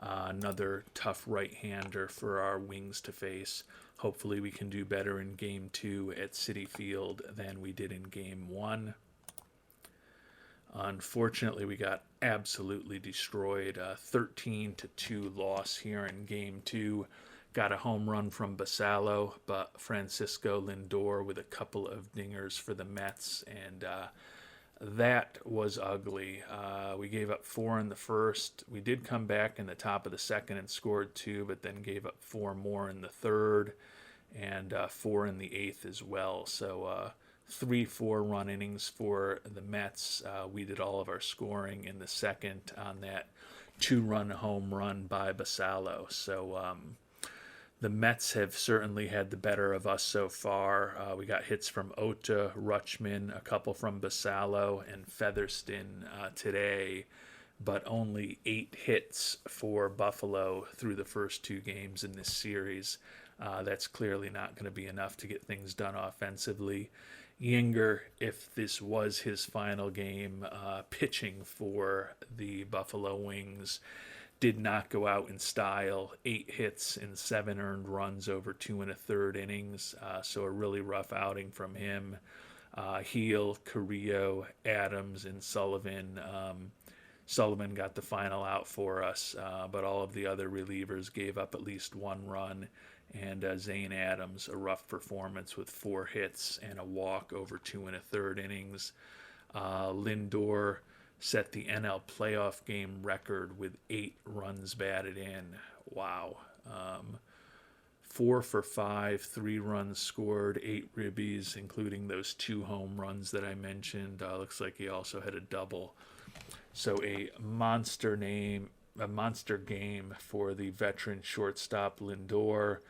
Speaker 1: Another tough right-hander for our Wings to face. Hopefully we can do better in game 2 at Citi Field than we did in game 1. Unfortunately, we got absolutely destroyed. 13-2 loss here in game 2. Got a home run from Basallo, but Francisco Lindor with a couple of dingers for the Mets, and that was ugly. We gave up 4 in the first. We did come back in the top of the second and scored 2, but then gave up 4 more in the third and 4 in the eighth as well. So 3 4-run innings for the Mets. We did all of our scoring in the second on that 2-run home run by Basallo. So the Mets have certainly had the better of us so far. We got hits from Ota, Rutschman, a couple from Basallo, and Featherston today, but only 8 hits for Buffalo through the first 2 games in this series. That's clearly not going to be enough to get things done offensively. Yinger, if this was his final game pitching for the Buffalo Wings, did not go out in style. 8 hits and 7 earned runs over 2 1/3 innings. So a really rough outing from him. Heel, Carrillo, Adams, and Sullivan. Sullivan got the final out for us, but all of the other relievers gave up at least 1 run. And Zane Adams, a rough performance with 4 hits and a walk over 2 1/3 innings. Lindor set the NL playoff game record with 8 runs batted in. Wow. 4 for 5, 3 runs scored, 8 ribbies, including those 2 home runs that I mentioned. Looks like he also had a double. So a monster game for the veteran shortstop Lindor.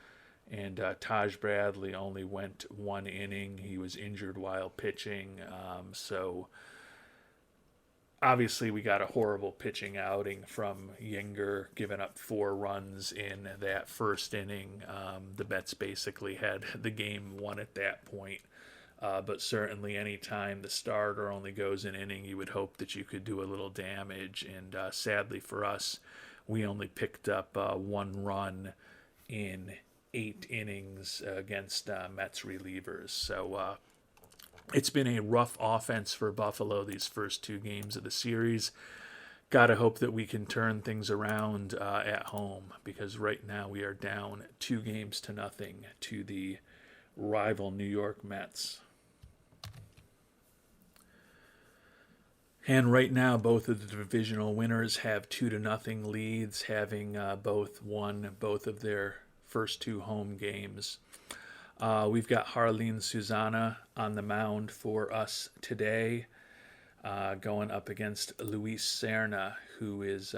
Speaker 1: And Taj Bradley only went 1 inning. He was injured while pitching. So obviously we got a horrible pitching outing from Yinger, giving up 4 runs in that first inning. The Mets basically had the game won at that point. But certainly any time the starter only goes an inning, you would hope that you could do a little damage. And sadly for us, we only picked up 1 run in 8 innings against Mets relievers. So it's been a rough offense for Buffalo these first 2 games of the series. Got to hope that we can turn things around at home, because right now we are down 2-0 to the rival New York Mets. And right now, both of the divisional winners have 2-0 leads, having both won both of their first 2 home games. We've got Jarlin Susana on the mound for us today, going up against Luis Serna, who is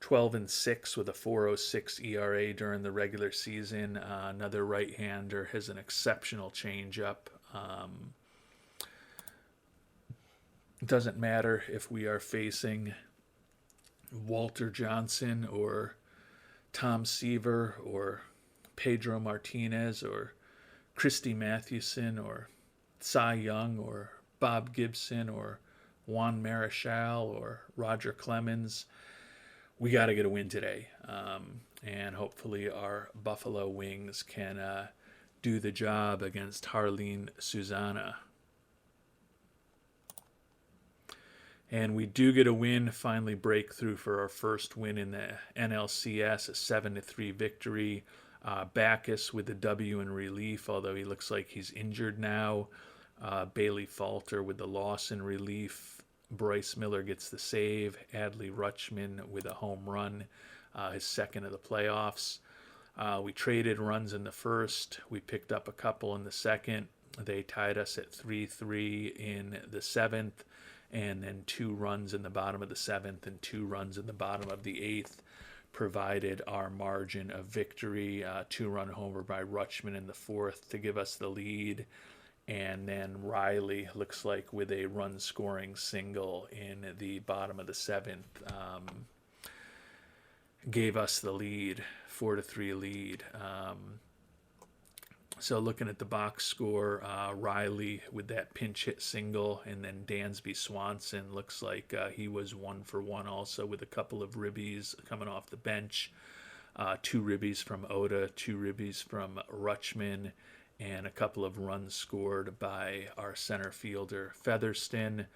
Speaker 1: 12-6 with a 4.06 ERA during the regular season. Another right-hander, has an exceptional changeup. It doesn't matter if we are facing Walter Johnson or Tom Seaver or Pedro Martinez or Christy Mathewson or Cy Young or Bob Gibson or Juan Marichal or Roger Clemens. We got to get a win today. And hopefully our Buffalo Wings can do the job against Jarlin Susana. And we do get a win, finally breakthrough for our first win in the NLCS, a 7-3 victory. Backus with the W in relief, although he looks like he's injured now. Bailey Falter with the loss in relief. Bryce Miller gets the save. Adley Rutschman with a home run, his second of the playoffs. We traded runs in the first. We picked up a couple in the second. They tied us at 3-3 in the seventh, and then 2 runs in the bottom of the seventh and 2 runs in the bottom of the eighth provided our margin of victory. 2-run homer by Rutschman in the fourth to give us the lead. And then Riley looks like with a run-scoring single in the bottom of the seventh gave us the lead, 4-3 lead. So looking at the box score, Riley with that pinch hit single, and then Dansby Swanson looks like he was 1 for 1 also with a couple of ribbies coming off the bench. 2 ribbies from Oda, 2 ribbies from Rutschman, and a couple of runs scored by our center fielder Featherston.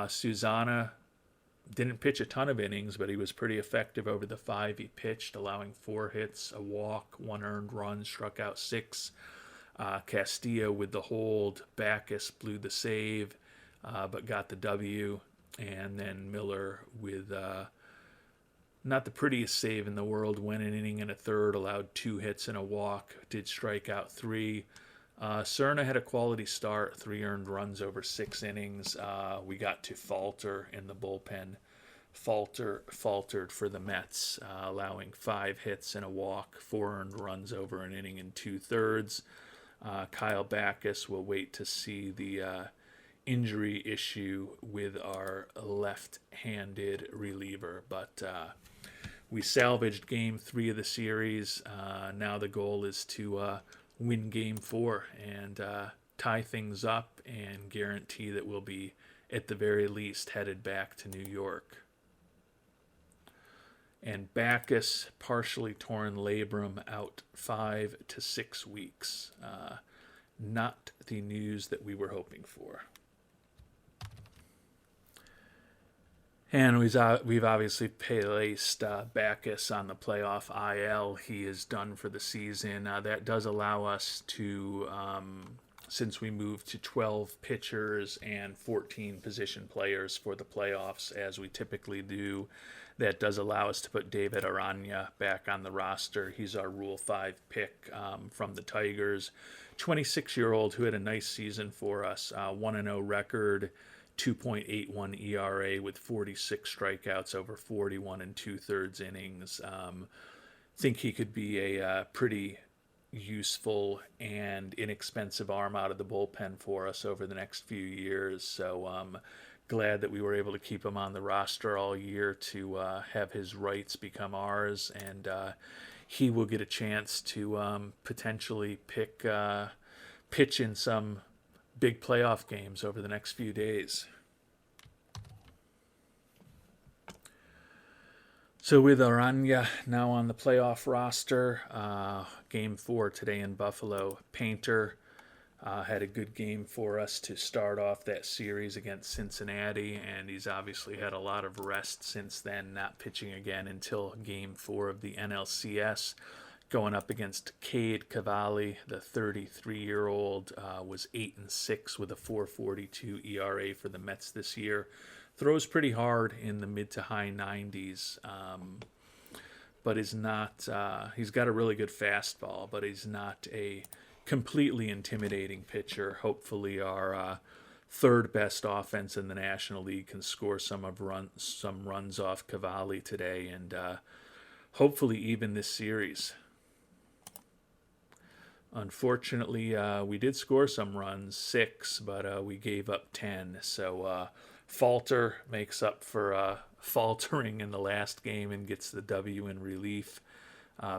Speaker 1: Susana didn't pitch a ton of innings, but he was pretty effective over the 5 he pitched, allowing 4 hits, a walk, 1 earned run, struck out 6. Castillo with the hold. Backus blew the save, but got the W. And then Miller with not the prettiest save in the world, went an inning and a third, allowed 2 hits and a walk, did strike out 3. Cerna had a quality start, 3 earned runs over 6 innings. We got to Falter in the bullpen. Falter faltered for the Mets, allowing 5 hits and a walk, 4 earned runs over an inning and 2/3. Kyle Backus will wait to see the injury issue with our left-handed reliever, but we salvaged Game 3 of the series. Now the goal is to win Game 4 and tie things up and guarantee that we'll be, at the very least, headed back to New York. And Backus, partially torn labrum, out 5 to 6 weeks. Not the news that we were hoping for. And we've obviously placed Backus on the playoff IL. He is done for the season. That does allow us to, since we moved to 12 pitchers and 14 position players for the playoffs, as we typically do, that does allow us to put David Aranya back on the roster. He's our Rule 5 pick from the Tigers. 26-year-old who had a nice season for us, 1-0 record, 2.81 ERA with 46 strikeouts over 41 and 2/3 innings. Think he could be a pretty useful and inexpensive arm out of the bullpen for us over the next few years. So glad that we were able to keep him on the roster all year to have his rights become ours, and he will get a chance to potentially pitch in some big playoff games over the next few days. So with Aranya now on the playoff roster, Game 4 today in Buffalo. Painter had a good game for us to start off that series against Cincinnati, and he's obviously had a lot of rest since then, not pitching again until Game 4 of the NLCS. Going up against Cade Cavalli, the 33-year-old, was 8-6 with a 4.42 ERA for the Mets this year. Throws pretty hard in the mid to high 90s, but is not. He's got a really good fastball, but he's not a completely intimidating pitcher. Hopefully, our third best offense in the National League can score some runs off Cavalli today, and hopefully even this series. Unfortunately, we did score some runs, 6, but we gave up 10. So Falter makes up for faltering in the last game and gets the W in relief.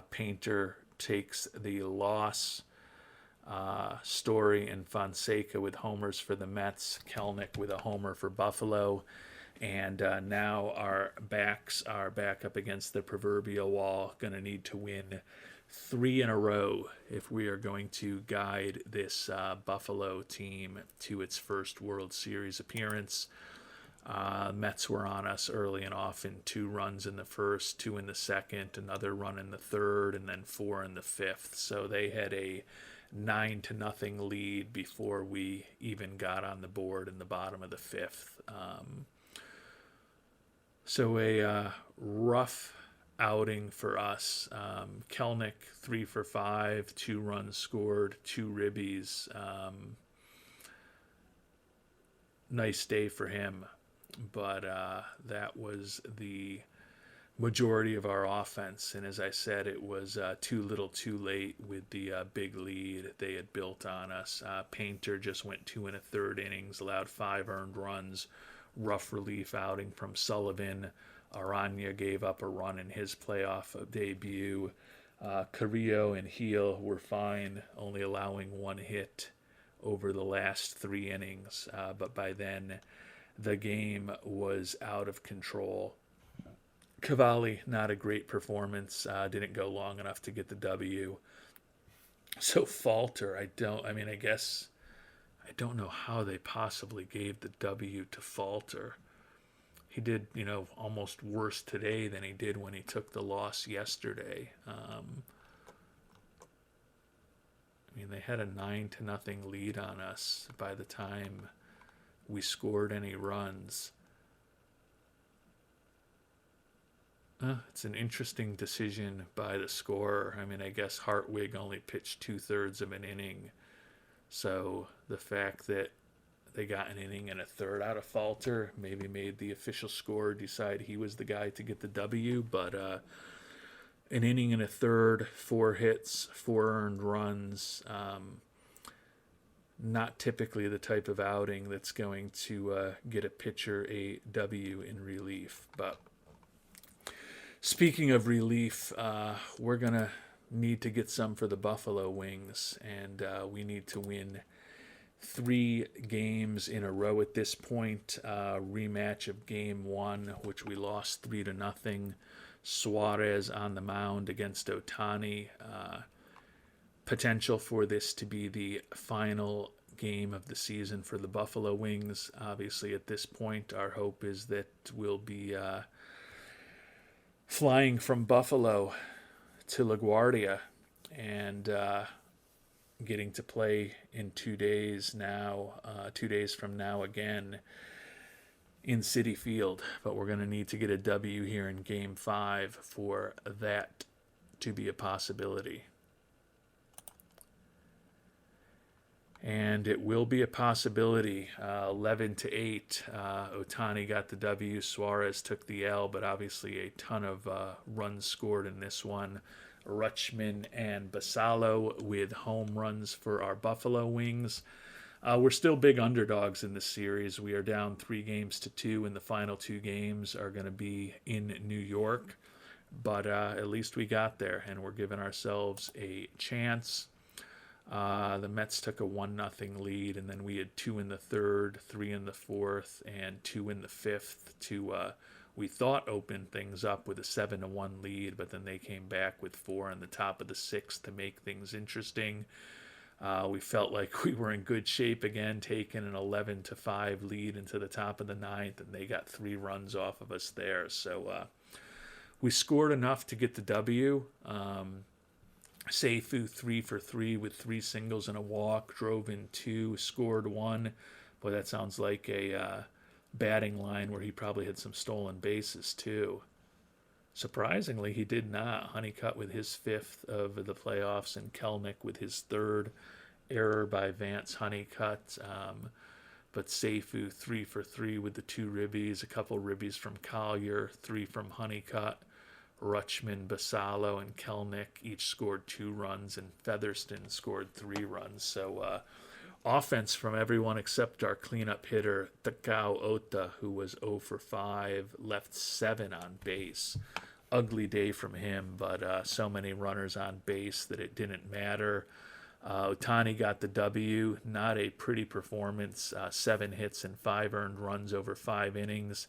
Speaker 1: Painter takes the loss. Story and Fonseca with homers for the Mets. Kelnick with a homer for Buffalo. And now our backs are back up against the proverbial wall. Going to need to win 3 in a row if we are going to guide this Buffalo team to its first World Series appearance. Mets were on us early and often. 2 runs in the first, 2 in the second, another run in the third, and then 4 in the fifth. So they had a 9-0 lead before we even got on the board in the bottom of the fifth. So a rough outing for us. Kelnick 3 for 5, 2 runs scored, 2 ribbies. Nice day for him, but that was the majority of our offense. And as I said, it was too little too late with the big lead they had built on us. Painter just went 2 1/3 innings, allowed 5 earned runs. Rough relief outing from Sullivan. Aranya gave up a run in his playoff debut. Carrillo and Heel were fine, only allowing 1 hit over the last 3 innings. But by then, the game was out of control. Cavalli, not a great performance. Didn't go long enough to get the W. So Falter, I don't know how they possibly gave the W to Falter. He did, almost worse today than he did when he took the loss yesterday. They had a 9-0 lead on us by the time we scored any runs. It's an interesting decision by the scorer. I guess Hartwig only pitched 2/3 of an inning. So the fact that they got an inning and a third out of Falter maybe made the official scorer decide he was the guy to get the W. But an inning and a third, 4 hits, 4 earned runs. Not typically the type of outing that's going to get a pitcher a W in relief. But speaking of relief, we're going to need to get some for the Buffalo Wings, and we need to win 3 games in a row at this point. Rematch of Game 1, which we lost 3-0. Suarez on the mound against Ohtani. Potential for this to be the final game of the season for the Buffalo Wings. Obviously, at this point, our hope is that we'll be flying from Buffalo to LaGuardia and getting to play in 2 days now, 2 days from now again in Citi Field. But we're going to need to get a W here in Game 5 for that to be a possibility. And it will be a possibility. 11-8. Ohtani got the W. Suarez took the L, but obviously a ton of runs scored in this one. Rutschman and Basallo with home runs for our Buffalo Wings. We're still big underdogs in this series. We are down 3-2, and the final 2 games are going to be in New York. But at least we got there, and we're giving ourselves a chance. The Mets took a 1-0 lead, and then we had 2 in the third, 3 in the fourth, and 2 in the fifth to, we thought, open things up with a 7-1 lead, but then they came back with 4 in the top of the sixth to make things interesting. We felt like we were in good shape again, taking an 11-5 lead into the top of the ninth, and they got 3 runs off of us there. So we scored enough to get the W. Seifu 3 for 3 with 3 singles and a walk, drove in 2, scored 1. Boy, that sounds like a batting line where he probably had some stolen bases too. Surprisingly, he did not. Honeycutt with his 5th of the playoffs, and Kelnick with his 3rd. Error by Vance Honeycutt. But Seifu 3 for 3 with the 2 ribbies, a couple ribbies from Collier, 3 from Honeycutt. Rutschman, Basallo, and Kelnick each scored 2 runs, and Featherston scored 3 runs. So offense from everyone except our cleanup hitter, Takao Ota, who was 0 for 5, left 7 on base. Ugly day from him, but so many runners on base that it didn't matter. Ohtani got the W. Not a pretty performance. 7 hits and 5 earned runs over 5 innings.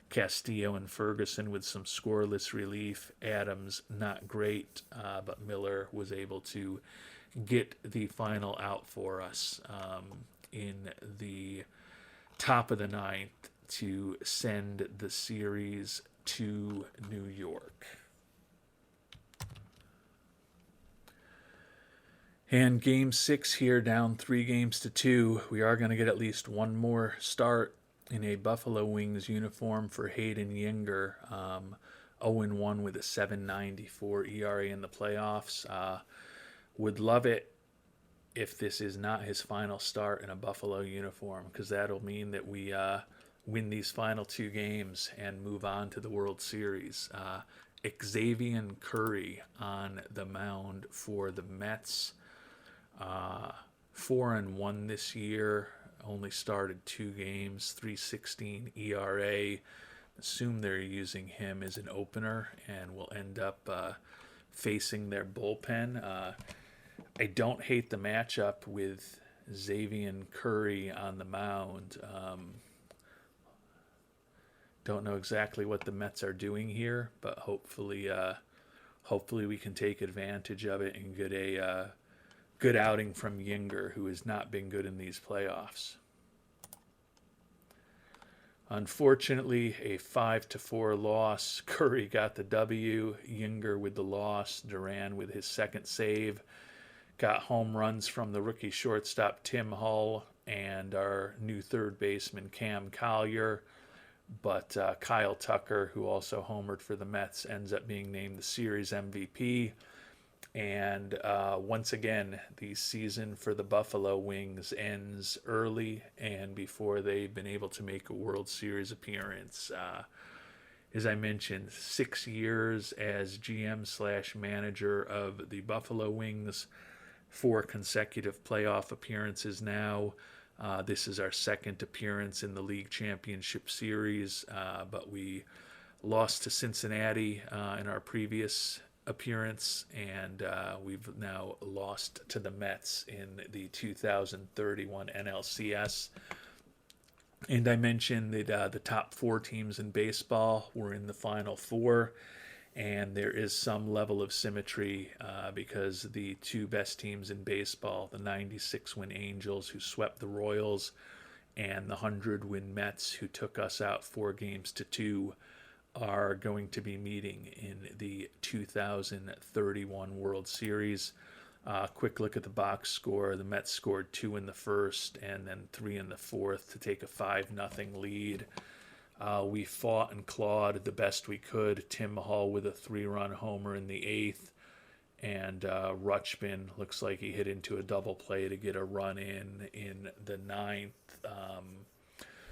Speaker 1: Castillo and Ferguson with some scoreless relief. Adams, not great, but Miller was able to get the final out for us in the top of the ninth to send the series to New York. And game 6 here, down 3-2. We are going to get at least one more start in a Buffalo Wings uniform for Hayden Yinger. 0-1 with a 7.94 ERA in the playoffs. Would love it if this is not his final start in a Buffalo uniform, because that'll mean that we win these final 2 games and move on to the World Series. Xavier Curry on the mound for the Mets. 4-1 this year. Only started 2 games, 3.16 ERA. Assume they're using him as an opener and will end up facing their bullpen. I don't hate the matchup with Xavier Curry on the mound. Don't know exactly what the Mets are doing here, but hopefully we can take advantage of it and get a good outing from Yinger, who has not been good in these playoffs. Unfortunately, a 5-4 loss. Curry got the W, Yinger with the loss, Duran with his second save. Got home runs from the rookie shortstop Tim Hull and our new third baseman Cam Collier. But Kyle Tucker, who also homered for the Mets, ends up being named the series MVP. And once again, the season for the Buffalo Wings ends early and before they've been able to make a World Series appearance. As I mentioned, 6 years as GM/manager of the Buffalo Wings, 4 consecutive playoff appearances now. This is our second appearance in the League Championship Series, but we lost to Cincinnati in our previous appearance, and we've now lost to the Mets in the 2031 NLCS. And I mentioned that the top 4 teams in baseball were in the Final 4, and there is some level of symmetry because the 2 best teams in baseball, the 96-win Angels, who swept the Royals, and the 100-win Mets, who took us out 4-2, are going to be meeting in the 2031 World Series. Quick look at the box score. The Mets scored 2 in the first and then 3 in the fourth to take a 5-0 lead. We fought and clawed the best we could. Tim Hull with a 3-run homer in the 8th, and Rutschman looks like he hit into a double play to get a run in the 9th.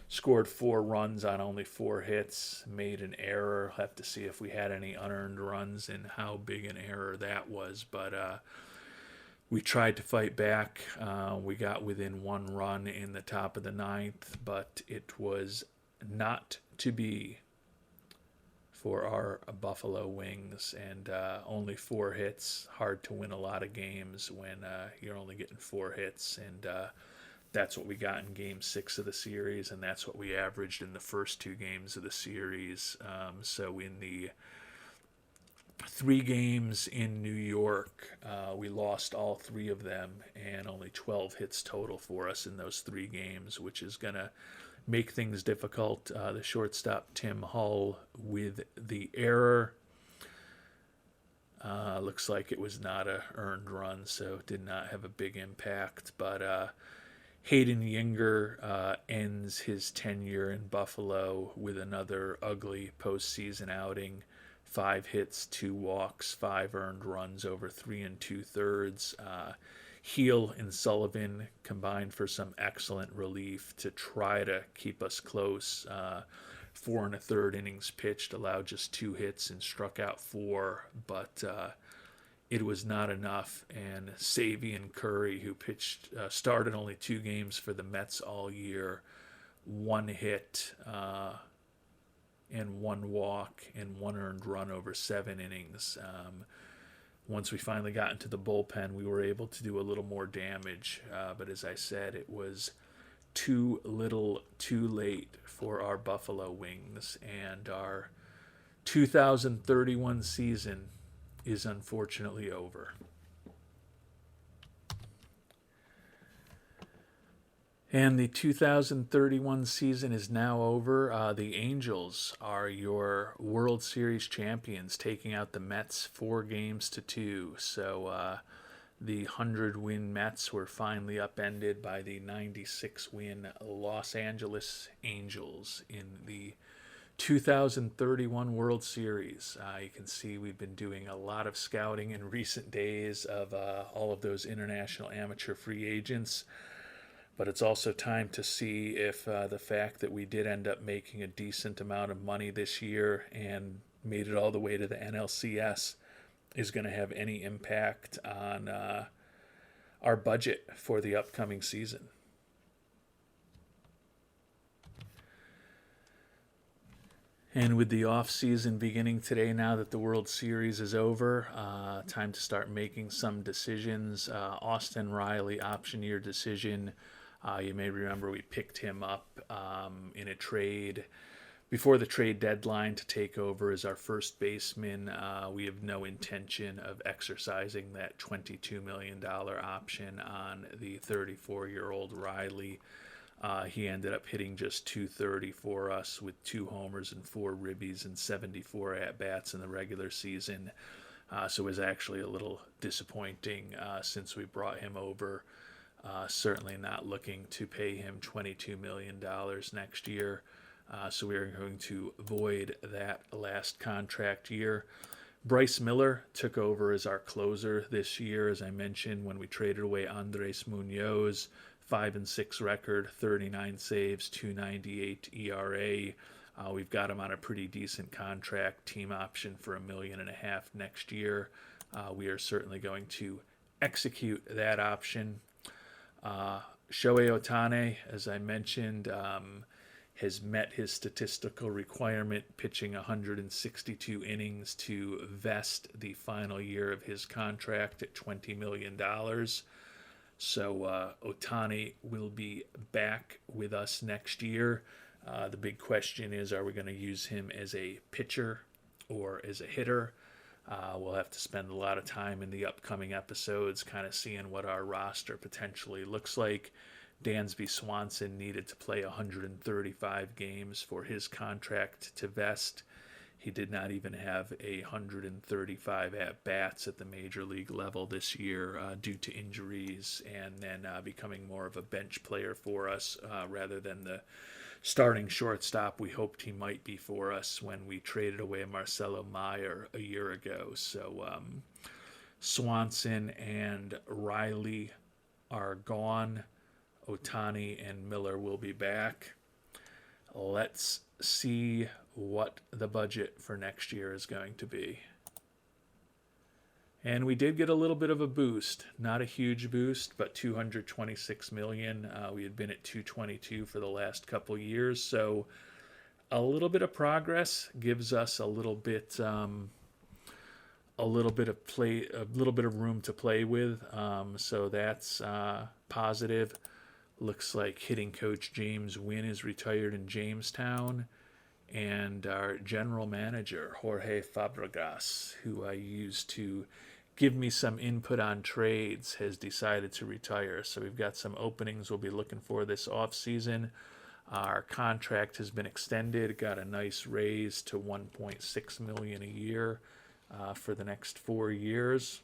Speaker 1: Scored 4 runs on only 4 hits, made an error. Have to see if we had any unearned runs and how big an error that was. But we tried to fight back. We got within 1 run in the top of the 9th, but it was not to be for our Buffalo Wings. And only 4 hits. Hard to win a lot of games when you're only getting 4 hits. And that's what we got in Game 6 of the series, and that's what we averaged in the first 2 games of the series. So in the 3 games in New York, we lost all 3 of them, and only 12 hits total for us in those 3 games, which is going to make things difficult. The shortstop, Tim Hull, with the error. Looks like it was not a earned run, so it did not have a big impact, but Hayden Yinger ends his tenure in Buffalo with another ugly postseason outing. 5 hits, 2 walks, 5 earned runs over 3 2/3. Heel and Sullivan combined for some excellent relief to try to keep us close. 4 1/3 innings pitched, allowed just 2 hits and struck out 4, but it was not enough, and Xavier Curry, who started only 2 games for the Mets all year, 1 hit and 1 walk and 1 earned run over 7 innings. Once we finally got into the bullpen, we were able to do a little more damage, but as I said, it was too little too late for our Buffalo Wings, and our 2031 season is unfortunately over. And the 2031 season is now over. The Angels are your World Series champions, taking out the Mets 4-2. So the 100-win Mets were finally upended by the 96-win Los Angeles Angels in the 2031 World Series. You can see we've been doing a lot of scouting in recent days of all of those international amateur free agents. But it's also time to see if the fact that we did end up making a decent amount of money this year and made it all the way to the NLCS is going to have any impact on our budget for the upcoming season. And with the off season beginning today, now that the World Series is over, time to start making some decisions. Austin Riley option year decision. You may remember we picked him up in a trade before the trade deadline to take over as our first baseman. We have no intention of exercising that $22 million option on the 34-year-old Riley. He ended up hitting just .230 for us with 2 homers and 4 ribbies and 74 at-bats in the regular season. So it was actually a little disappointing since we brought him over. Certainly not looking to pay him $22 million next year. So we are going to void that last contract year. Bryce Miller took over as our closer this year, as I mentioned, when we traded away Andres Munoz. 5-6 record, 39 saves, 2.98 ERA. We've got him on a pretty decent contract, team option for $1.5 million next year. We are certainly going to execute that option. Shohei Ohtani, as I mentioned, has met his statistical requirement, pitching 162 innings to vest the final year of his contract at $20 million. So Ohtani will be back with us next year. The big question is, are we going to use him as a pitcher or as a hitter? We'll have to spend a lot of time in the upcoming episodes kind of seeing what our roster potentially looks like. Dansby Swanson needed to play 135 games for his contract to vest. He did not even have 135 at-bats at the major league level this year due to injuries, and then becoming more of a bench player for us rather than the starting shortstop we hoped he might be for us when we traded away Marcelo Meyer a year ago. So Swanson and Riley are gone. Ohtani and Miller will be back. Let's see what the budget for next year is going to be. And we did get a little bit of a boost, not a huge boost, but $226 million. We had been at $222 for the last couple years, so a little bit of progress gives us a little bit of play, a little bit of room to play with. So that's positive. Looks like hitting coach James Wynn is retired in Jamestown. And our general manager, Jorge Fabregas, who I used to give me some input on trades, has decided to retire. So we've got some openings we'll be looking for this offseason. Our contract has been extended, got a nice raise to $1.6 million a year for the next 4 years.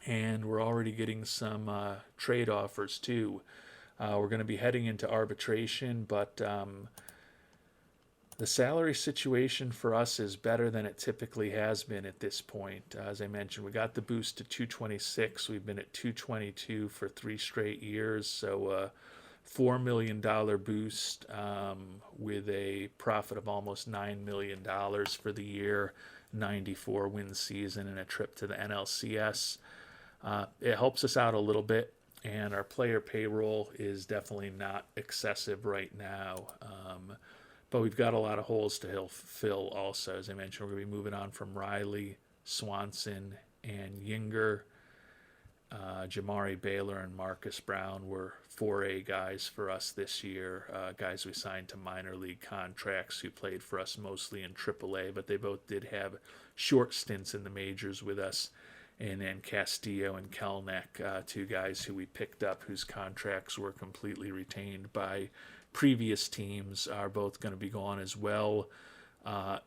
Speaker 1: And we're already getting some trade offers too. We're going to be heading into arbitration, but the salary situation for us is better than it typically has been at this point. As I mentioned, we got the boost to 226. We've been at 222 for 3 straight years, so $4 million boost with a profit of almost $9 million for the year, 94 win season, and a trip to the NLCS. It helps us out a little bit, and our player payroll is definitely not excessive right now. But we've got a lot of holes to fill also. As I mentioned, we're going to be moving on from Riley, Swanson, and Yinger. Jamari Baylor and Marcus Brown were 4A guys for us this year, guys we signed to minor league contracts who played for us mostly in AAA, but they both did have short stints in the majors with us. and then Castillo and Kelnick, two guys who we picked up whose contracts were completely retained by previous teams, are both going to be gone as well.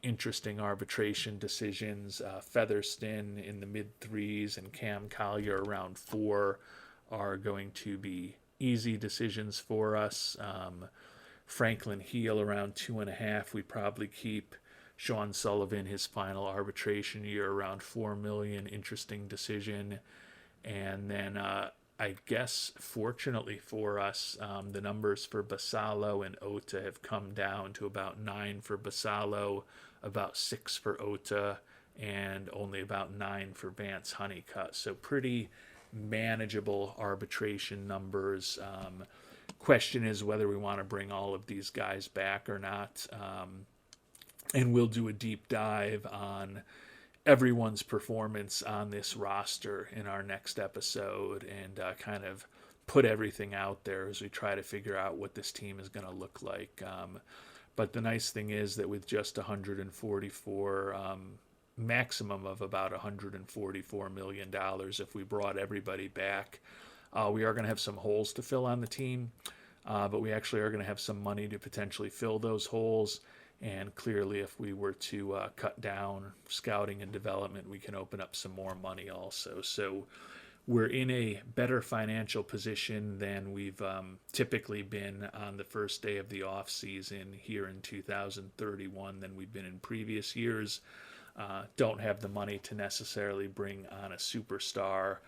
Speaker 1: Interesting arbitration decisions. Featherston in the mid threes and Cam Collier around 4 are going to be easy decisions for us. Franklin Heel around 2.5. We probably keep. Sean Sullivan, his final arbitration year, around $4 million. Interesting decision. And then I guess, fortunately for us, the numbers for Basalo and Ota have come down to about 9 for Basalo, about 6 for Ota, and only about 9 for Vance Honeycutt. So pretty manageable arbitration numbers. Question is whether we want to bring all of these guys back or not. And we'll do a deep dive on everyone's performance on this roster in our next episode, and kind of put everything out there as we try to figure out what this team is going to look like. But the nice thing is that with just 144, maximum of about $144 million, if we brought everybody back, we are going to have some holes to fill on the team, but we actually are going to have some money to potentially fill those holes. And clearly, if we were to cut down scouting and development, we can open up some more money also. So we're in a better financial position than we've typically been on the first day of the off season here in 2031 than we've been in previous years. Don't have the money to necessarily bring on a superstar,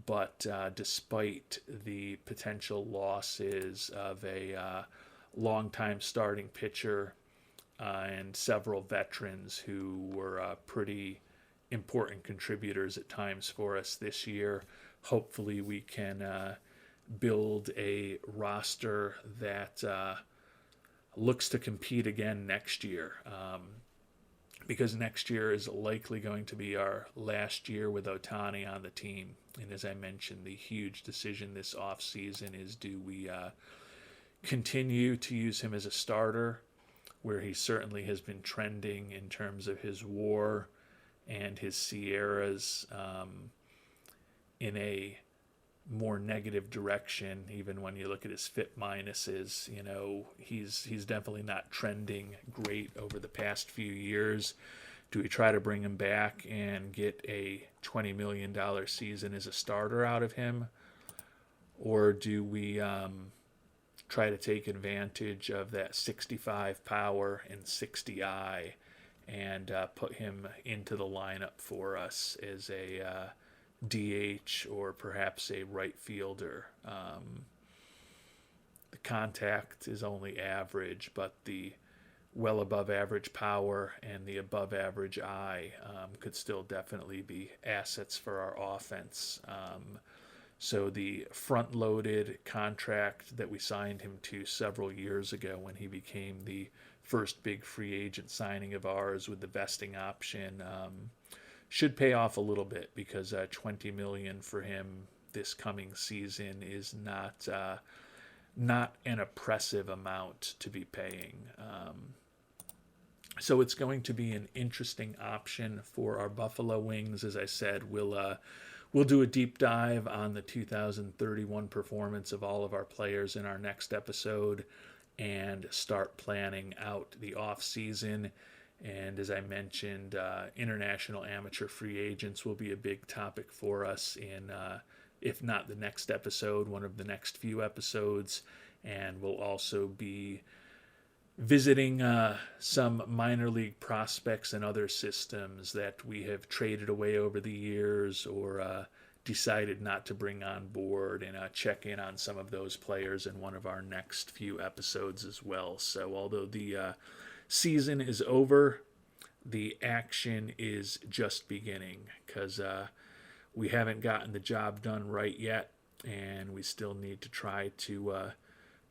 Speaker 1: but despite the potential losses of a longtime starting pitcher, and several veterans who were pretty important contributors at times for us this year, hopefully we can build a roster that looks to compete again next year. Because next year is likely going to be our last year with Ohtani on the team. And as I mentioned, the huge decision this offseason is, do we continue to use him as a starter, where he certainly has been trending in terms of his WAR and his Sierras in a more negative direction. Even when you look at his FIP minuses, he's definitely not trending great over the past few years. Do we try to bring him back and get a $20 million season as a starter out of him? Or do we try to take advantage of that 65 power and 60 eye and put him into the lineup for us as a DH or perhaps a right fielder? The contact is only average, but the well above average power and the above average eye could still definitely be assets for our offense. So the front-loaded contract that we signed him to several years ago when he became the first big free agent signing of ours with the vesting option should pay off a little bit, because $20 million for him this coming season is not an oppressive amount to be paying. So it's going to be an interesting option for our Buffalo Wings. As I said, we'll do a deep dive on the 2031 performance of all of our players in our next episode and start planning out the off season. And as I mentioned, international amateur free agents will be a big topic for us in, if not the next episode, one of the next few episodes. And we'll also be visiting some minor league prospects and other systems that we have traded away over the years or decided not to bring on board, and check in on some of those players in one of our next few episodes as well. So although the season is over, the action is just beginning, because we haven't gotten the job done right yet, and we still need to try to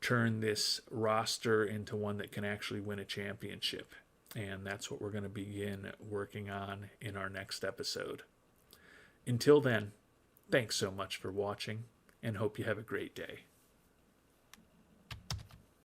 Speaker 1: turn this roster into one that can actually win a championship. And that's what we're going to begin working on in our next episode. Until then, thanks so much for watching, and hope you have a great day.